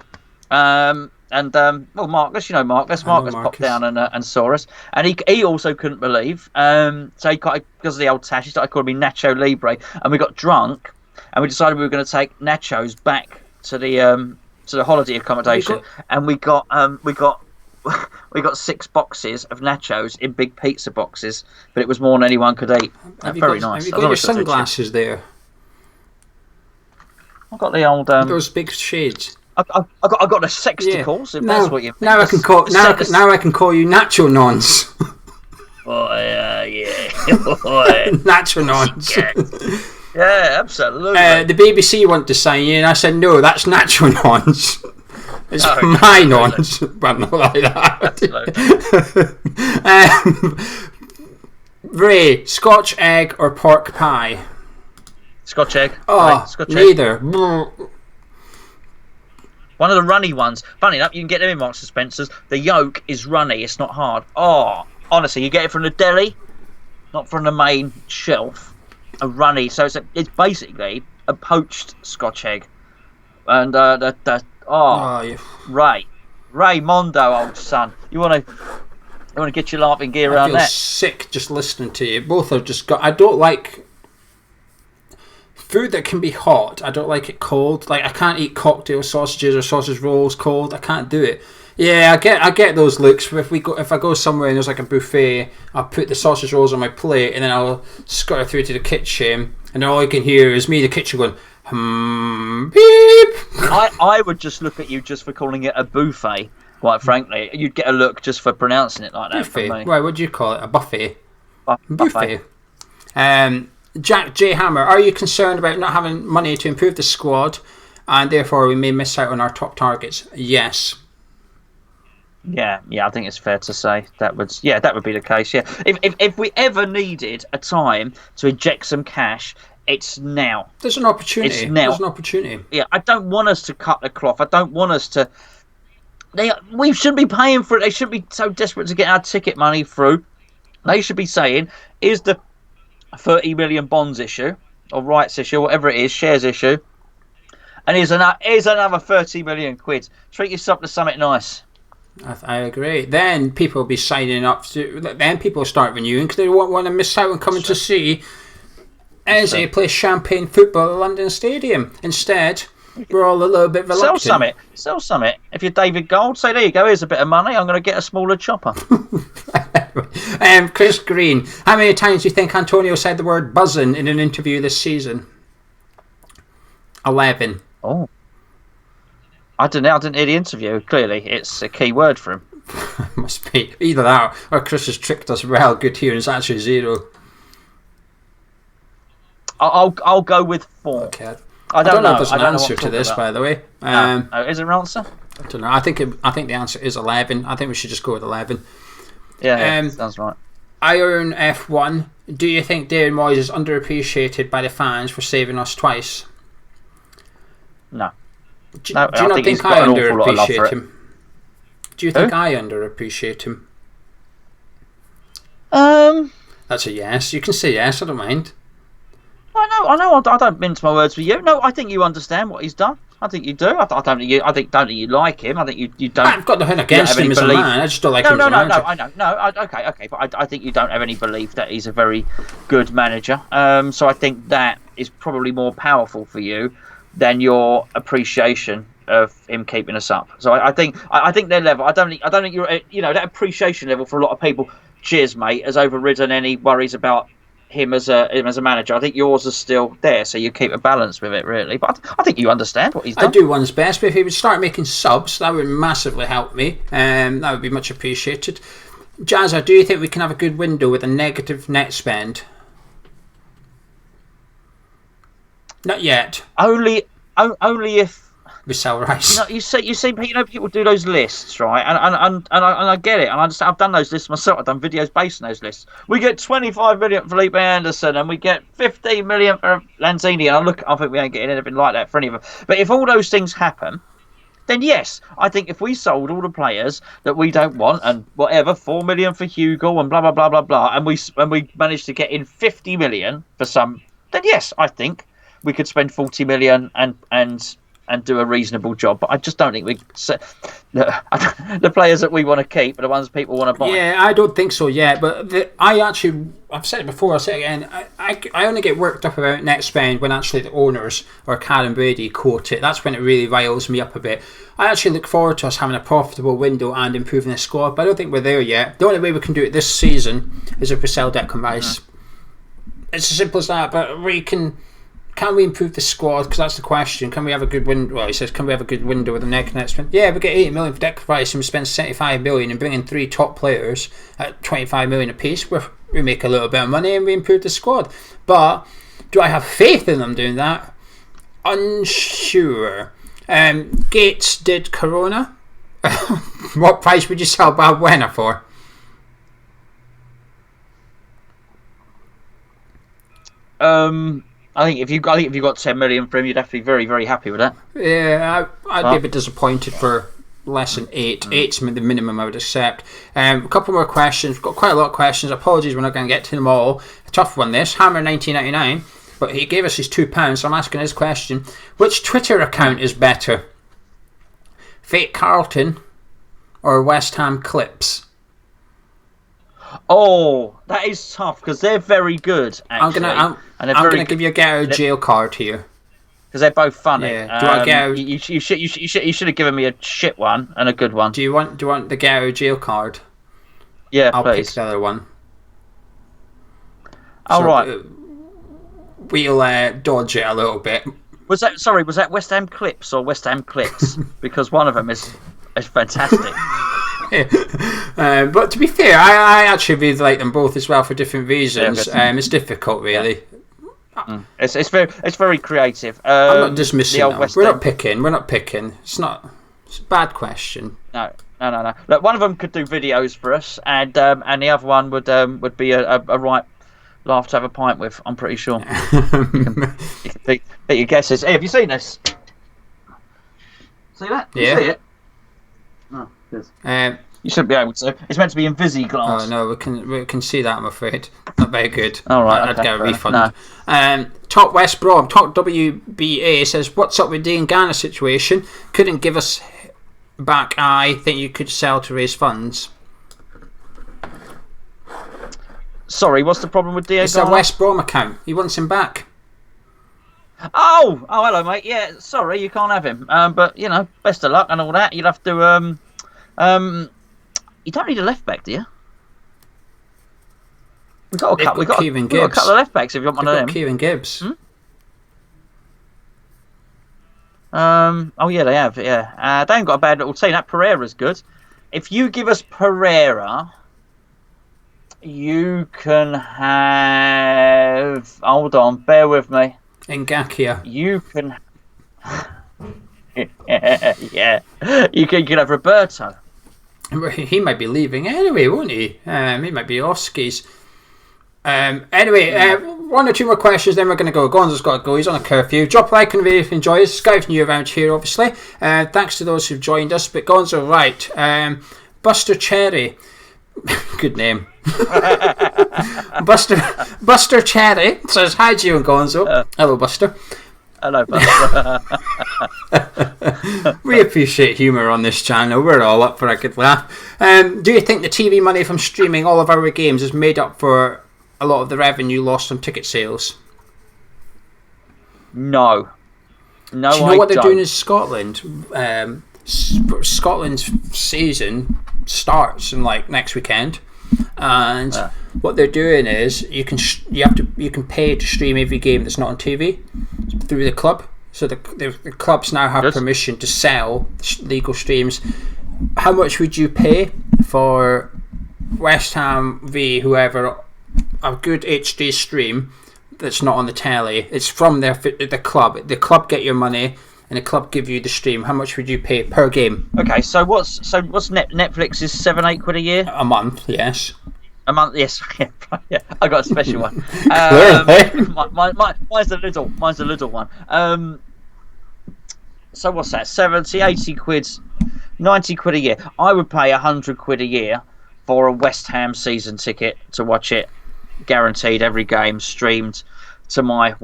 well, Marcus, Marcus popped down and saw us, and he also couldn't believe. So he because of the old tash, he started calling me Nacho Libre, and we got drunk, and we decided we were going to take nachos back to the holiday accommodation, and we got 6 boxes of nachos in big pizza boxes, but it was more than anyone could eat. Very nice. Have you got your sunglasses there? I've got the old those big shades. I got the sexticles. Yeah. If that's what you mean. Now I can call you Nacho Nons. Oh yeah. Nacho Nons. Yeah, absolutely. The BBC want to sign you, and I said no. That's Nacho Nons. It's my nons, but not like that. Ray, Scotch egg or pork pie? Scotch egg. Oh, Scotch neither. Egg. One of the runny ones. Funny enough, you can get them in Marks and Spencer's. The yolk is runny. It's not hard. Oh, honestly, you get it from the deli, not from the main shelf. A runny. So it's basically a poached Scotch egg, and Ray Mondo, old son. You want to get your laughing gear around that? I feel sick just listening to you. Both have just got. I don't like food that can be hot. I don't like it cold. Like I can't eat cocktail sausages or sausage rolls cold. I can't do it. Yeah, I get those looks. If I go somewhere and there's like a buffet, I'll put the sausage rolls on my plate and then I'll scutter through to the kitchen, and all I can hear is me in the kitchen going, beep. I would just look at you just for calling it a buffet. Quite frankly, you'd get a look just for pronouncing it like that. Buffet. From me. Right, what do you call it? A buffet. Buffet. Jack J Hammer, are you concerned about not having money to improve the squad, and therefore we may miss out on our top targets? Yes. Yeah, I think it's fair to say that would be the case. Yeah, if we ever needed a time to inject some cash, it's now. There's an opportunity. It's now. There's an opportunity. Yeah, I don't want us to cut the cloth. I don't want us to. We shouldn't be paying for it. They shouldn't be so desperate to get our ticket money through. They should be saying, "Is the 30 million bonds issue or rights issue, whatever it is, shares issue, and here's another 30 million quid. Treat yourself to something nice." I agree. Then people will be signing up. Then people will start renewing because they won't want to miss out on coming to see Eze play champagne football at London Stadium. Instead, we're all a little bit reluctant. Sell some. If you're David Gold, say, there you go, here's a bit of money, I'm going to get a smaller chopper. Chris Green, how many times do you think Antonio said the word buzzing in an interview this season? 11. Oh. I didn't hear the interview. Clearly, it's a key word for him. Must be. Either that or Chris has tricked us well. Good here, it's actually 0. I'll go with 4. Okay. I don't know if there's an answer to this, by the way. Is there an answer? I don't know. I think the answer is 11. I think we should just go with 11. Yeah, sounds right. Iron F1. Do you think Darren Moyes is underappreciated by the fans for saving us twice? No. Do you not think I underappreciate him? Do you think I underappreciate him? That's a yes. You can say yes. I don't mind. I know. I don't mince my words with you. No, I think you understand what he's done. I think you do. I don't think you like him. I think you don't. I've got nothing against him as a man. I just don't like him as a manager. I know. No, okay. But I think you don't have any belief that he's a very good manager. So I think that is probably more powerful for you than your appreciation of him keeping us up. So I think their level. I don't think you're that appreciation level for a lot of people. Cheers, mate, has overridden any worries about him as a manager. I think yours is still there, so you keep a balance with it, really. But I think you understand what he's done. I do one's best, but if he would start making subs, that would massively help me. That would be much appreciated. Jazza, do you think we can have a good window with a negative net spend? Not yet. Only if. We sell rice. You see, people do those lists, right? And I get it. And I understand. I've done those lists myself. I've done videos based on those lists. We get 25 million for Felipe Anderson, and we get 15 million for Lanzini. And I think we ain't getting anything like that for any of them. But if all those things happen, then yes, I think if we sold all the players that we don't want and whatever, 4 million for Hugo and blah blah blah blah blah, and we managed to get in 50 million for some, then yes, I think we could spend 40 million and do a reasonable job. But I just don't think the players that we want to keep are the ones people want to buy. Yeah, I don't think so yet. But I've said it before, I'll say it again. I only get worked up about net spend when actually the owners or Karen Brady quote it. That's when it really riles me up a bit. I actually look forward to us having a profitable window and improving the squad, but I don't think we're there yet. The only way we can do it this season is if we sell Declan Rice. It's as simple as that. But can we improve the squad? Because that's the question. Can we have a good window? Well, he says, can we have a good window with the next spend? Yeah, we get 80 million for Declan Rice and we spend 75 million and bring in 3 top players at 25 million apiece. We make a little bit of money and we improve the squad. But do I have faith in them doing that? Unsure. Gates did Corona. What price would you sell Balbuena for? I think if you got 10 million for him, you'd have to be very, very happy with that. Yeah, I'd be a bit disappointed for less than 8. 8's the minimum I would accept. A couple more questions. We've got quite a lot of questions. Apologies, we're not going to get to them all. A tough one, this. Hammer 1999, but he gave us his £2, so I'm asking his question. Which Twitter account is better? Fake Carlton or West Ham Clips? Oh, that is tough because they're very good. Actually. I'm gonna give you a get out of jail card here because they're both funny. Yeah. Do I get out? You should have given me a shit one and a good one. Do you want the get out of jail card? Yeah, I'll please. pick the other one. All right. We'll dodge it a little bit. Was that West Ham Clips or West Ham Clips? Because one of them is fantastic. But to be fair, I actually really like them both as well for different reasons. It's difficult, really. Yeah. It's very creative. I'm not dismissing them. We're not picking. It's a bad question. No. Look, one of them could do videos for us, and the other one would be a right laugh to have a pint with. I'm pretty sure. You can beat your guesses. Hey, have you seen this? See that? Yeah. You see it? Oh, good. You shouldn't be able to. It's meant to be in Visi-glass. Oh no, we can see that. I'm afraid. Not very good. All right, I'd get a refund. No. Top West Brom, Top WBA says, "What's up with Dean Garner's situation? Couldn't give us back. I think you could sell to raise funds." Sorry, what's the problem with Diego? It's a West Brom account. He wants him back. Oh, hello, mate. Yeah, sorry, you can't have him. But best of luck and all that. You'll have to. You don't need a left back, do you? We've got a couple of left backs if you want one of them. Kieran Gibbs. Oh yeah, they have. Yeah, they ain't got a bad little team. That Pereira's good. If you give us Pereira, you can have. Hold on, bear with me. Ngakia. You can. Yeah. You can have Roberto. He might be leaving anyway, won't he? He might be off skis. Anyway, 1 or 2 more questions, then we're going to go. Gonzo's got to go. He's on a curfew. Drop a like and video if you enjoy this. Skype new around here, obviously. Thanks to those who've joined us. But Gonzo, right. Buster Cherry. Good name. Buster Cherry says, "Hi, Geo and Gonzo." Hello, Buster. Hello, Buster. We appreciate humour on this channel. We're all up for a good laugh. Do you think the TV money from streaming all of our games has made up for a lot of the revenue lost on ticket sales? No. Do you know what they're doing in Scotland? Scotland's season starts in next weekend, and what they're doing is you can pay to stream every game that's not on TV through the club. So the clubs now have permission to sell legal streams. How much would you pay for West Ham v whoever a good HD stream that's not on the telly. It's from the club. The club get your money, and the club give you the stream. How much would you pay per game? Okay, so what's Netflix is £7-8 a year? A month, yes. A month, yes. Yeah, I got a special one. Clearly. Mine's the little one. So what's that? 70, 80 quid, 90 quid a year. I would pay 100 quid a year for a West Ham season ticket to watch it, guaranteed every game streamed to my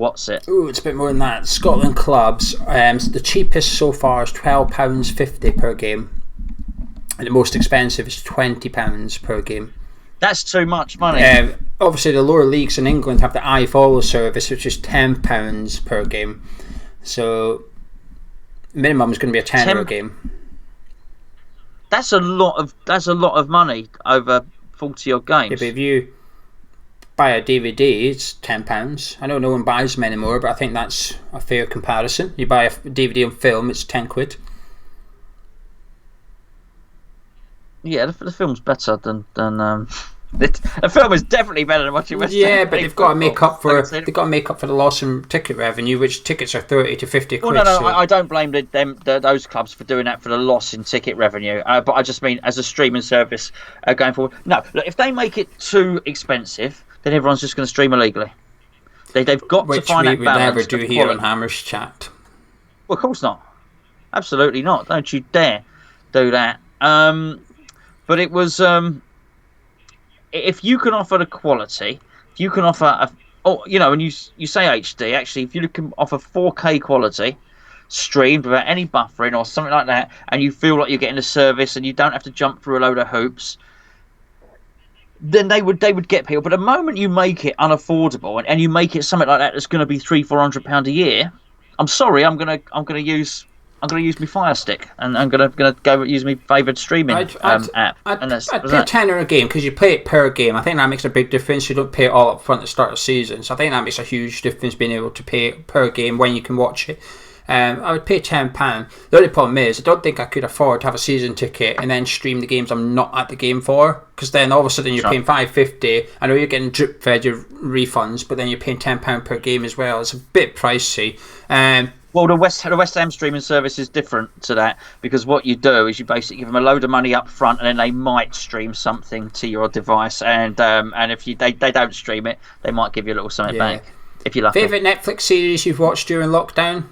Ooh, it's a bit more than that. Scotland clubs. The cheapest so far is £12.50 per game, and the most expensive is £20 per game. That's too much money. Obviously, the lower leagues in England have the iFollow service, which is £10 per game. So minimum is going to be a tenner a game. That's a lot of money over 40 odd games. Yeah, but if you buy a DVD, it's £10. I know no one buys them anymore, but I think that's a fair comparison. You buy a DVD on film, it's £10. Yeah, the film's better than the film is definitely better than watching West Ham. Yeah, but they've got to make up for the loss in ticket revenue, which tickets are 30 to 50 quid. Well, no, I don't blame those clubs for doing that for the loss in ticket revenue. But I just mean as a streaming service going forward. No, look, if they make it too expensive, then everyone's just going to stream illegally. They've got to find that balance. Which we would never do here on Hammers Chat. Well, of course not. Absolutely not. Don't you dare do that. But it was. If you can offer the quality, if you can offer and you say HD, actually, if you can offer 4K quality, streamed without any buffering or something like that, and you feel like you're getting a service and you don't have to jump through a load of hoops, then they would get people. But the moment you make it unaffordable and you make it something like that that's going to be £300-400 a year, I'm sorry, I'm gonna use my Fire Stick and I'm gonna go use my favoured streaming app. I'd pay a tenner a game because you pay it per game. I think that makes a big difference. You don't pay it all up front at the start of the season, so I think that makes a huge difference being able to pay it per game when you can watch it. I would pay £10. The only problem is I don't think I could afford to have a season ticket and then stream the games I'm not at the game for, because then all of a sudden you're paying £5.50. I know you're getting drip fed your refunds, but then you're paying £10 per game as well. It's a bit pricey. Well, the West Ham streaming service is different to that, because what you do is you basically give them a load of money up front, and then they might stream something to your device, and if they don't stream it, they might give you a little something back if you're lucky. Favourite Netflix series you've watched during lockdown?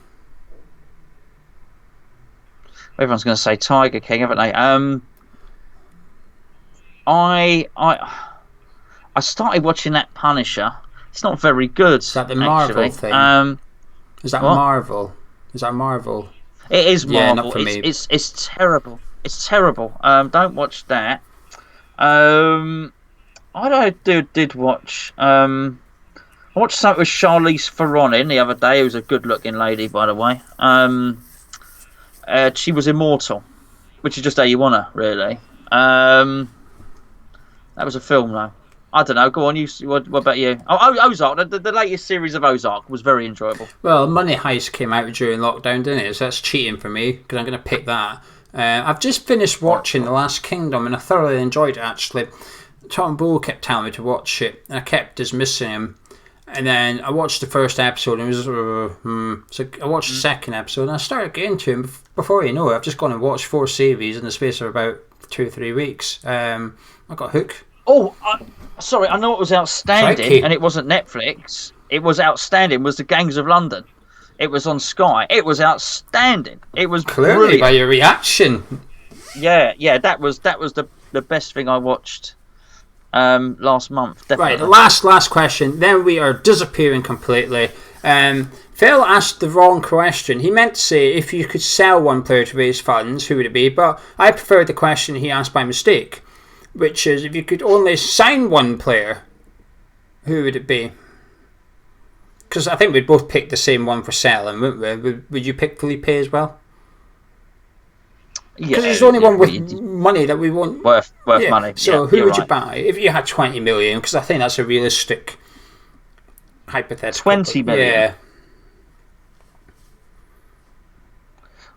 Everyone's going to say Tiger King, haven't they? I started watching that Punisher. It's not very good. Is that the Marvel thing? Is that what? Marvel? Is that Marvel? It is Marvel. Yeah, not for me. It's terrible. It's terrible. Don't watch that. I did watch. I watched something with Charlize Theron in the other day. It was a good-looking lady, by the way. She was immortal, which is just how you want her, really. That was a film, though. I don't know. Go on. What about you? Ozark. The latest series of Ozark was very enjoyable. Well, Money Heist came out during lockdown, didn't it? So that's cheating for me, because I'm going to pick that. I've just finished watching The Last Kingdom, and I thoroughly enjoyed it, actually. Tom Bull kept telling me to watch it, and I kept dismissing him. And then I watched the first episode, and it was so I watched the second episode, and I started getting to him. Before you know it, I've just gone and watched 4 series in the space of about 2 or 3 weeks. I got hooked. Oh, sorry, I know it was outstanding, and it wasn't Netflix. It was outstanding. Was The Gangs of London? It was on Sky. It was outstanding. It was clearly brilliant. By your reaction. Yeah, that was the best thing I watched last month. Definitely. Right, the last question. Then we are disappearing completely. Phil asked the wrong question. He meant to say if you could sell one player to raise funds, who would it be? But I preferred the question he asked by mistake, which is if you could only sign one player, who would it be? Because I think we'd both pick the same one for selling, wouldn't we? Would you pick Felipe as well? Because there's only one with money that we want. Worth money. So who would you buy if you had 20 million? Because I think that's a realistic hypothetical. 20 million? Yeah.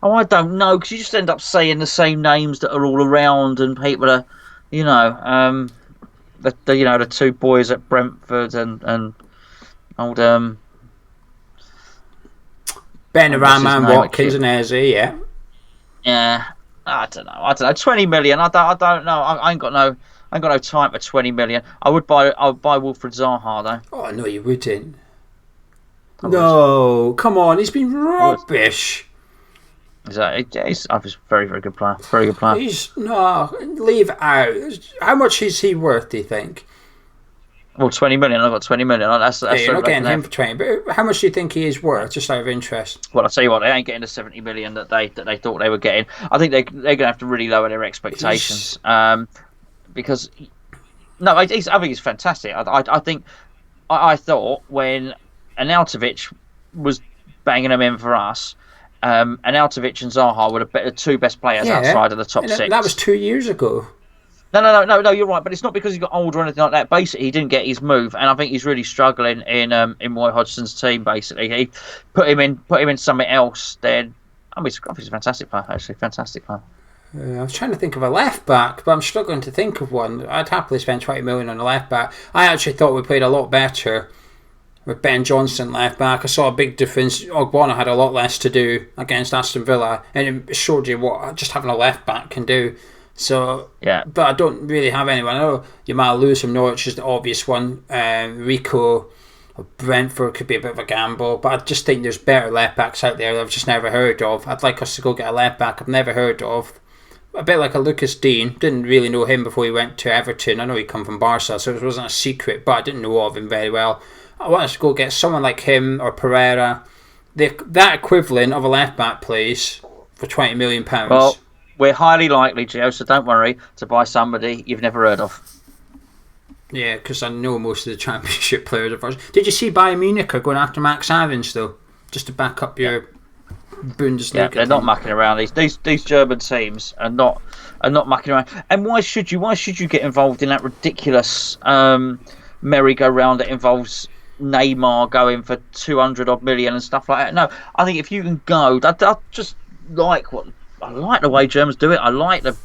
Oh, I don't know, because you just end up saying the same names that are all around, and people are, the 2 boys at Brentford and Old Ben what's his Rahman, name, Watkins, and Eze, yeah. yeah. I don't know. 20 million. I don't know. I ain't got no time for 20 million. I would buy Wilfred Zaha though. Oh no, you wouldn't. I would. No, come on, he's been rubbish. He's a very, very good player. Very good player. Leave it out. How much is he worth, do you think? Well, 20 million. I've got 20 million. That's you're not getting him for 20. But how much do you think he is worth, just out of interest? Well, I'll tell you what, they ain't getting the 70 million that they thought they were getting. I think they're going to have to really lower their expectations. Because I think he's fantastic. I thought when Arnautovic was banging them in for us, Arnautovic and Zaha were the two best players outside of the top six. That was 2 years ago. No, you're right, but it's not because he got older or anything like that. Basically, he didn't get his move, and I think he's really struggling in Roy Hodgson's team. Basically, he put him in something else. Then he's a fantastic player. Actually, fantastic player. I was trying to think of a left back, but I'm struggling to think of one. I'd happily spend 20 million on a left back. I actually thought we played a lot better with Ben Johnson left back. I saw a big difference. Ogbonna had a lot less to do against Aston Villa, and it showed you what just having a left back can do. So, yeah, but I don't really have anyone. I know you might lose from Norwich is the obvious one. Rico or Brentford could be a bit of a gamble, but I just think there's better left backs out there that I've just never heard of. I'd like us to go get a left back I've never heard of. A bit like a Lucas Dean. Didn't really know him before he went to Everton. I know he come from Barca, so it wasn't a secret, but I didn't know of him very well. I want us to go get someone like him or Pereira, that equivalent of a left back, please, for £20 million. Well, we're highly likely, Geo, so don't worry, to buy somebody you've never heard of. Yeah, because I know most of the Championship players of ours. Did you see Bayern Munich are going after Max Aarons, though? Just to back up your Bundesliga. Yeah, they're not mucking around. These German teams are not mucking around. And why should you get involved in that ridiculous merry-go-round that involves Neymar going for 200 odd million and stuff like that? No, I think if you can go, I just like I like the way Germans do it. I like the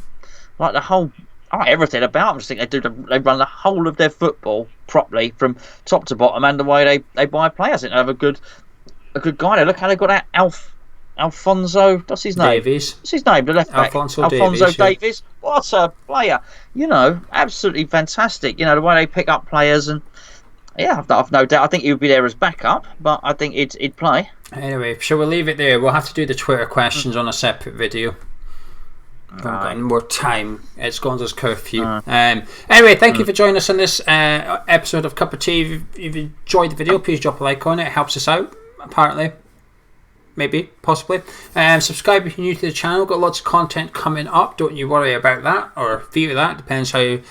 whole, I like everything about them. I just think they run the whole of their football properly from top to bottom, and the way they buy players. I think they have a good guy there. Look how they got that Alfonso. What's his name? Davies. What's his name? The left back. Alfonso Davies. Davies. What a player! Absolutely fantastic. The way they pick up players, and yeah, I've no doubt. I think he would be there as backup, but I think he'd play. Anyway, shall we leave it there? We'll have to do the Twitter questions on a separate video. I've got more time. It's Gonzo's curfew. Anyway, thank you for joining us on this episode of Cup of Tea. If you've enjoyed the video, please drop a like on it. It helps us out, apparently. Maybe, possibly. Subscribe if you're new to the channel. Got lots of content coming up. Don't you worry about that or fear that. Depends how you...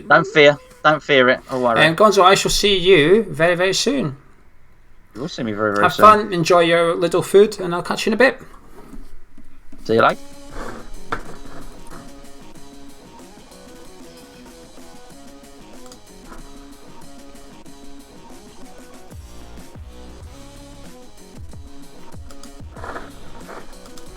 Don't fear it or worry. Gonzo, I shall see you very, very soon. You'll see me very, very soon. Have fun, enjoy your little food, and I'll catch you in a bit. See you later.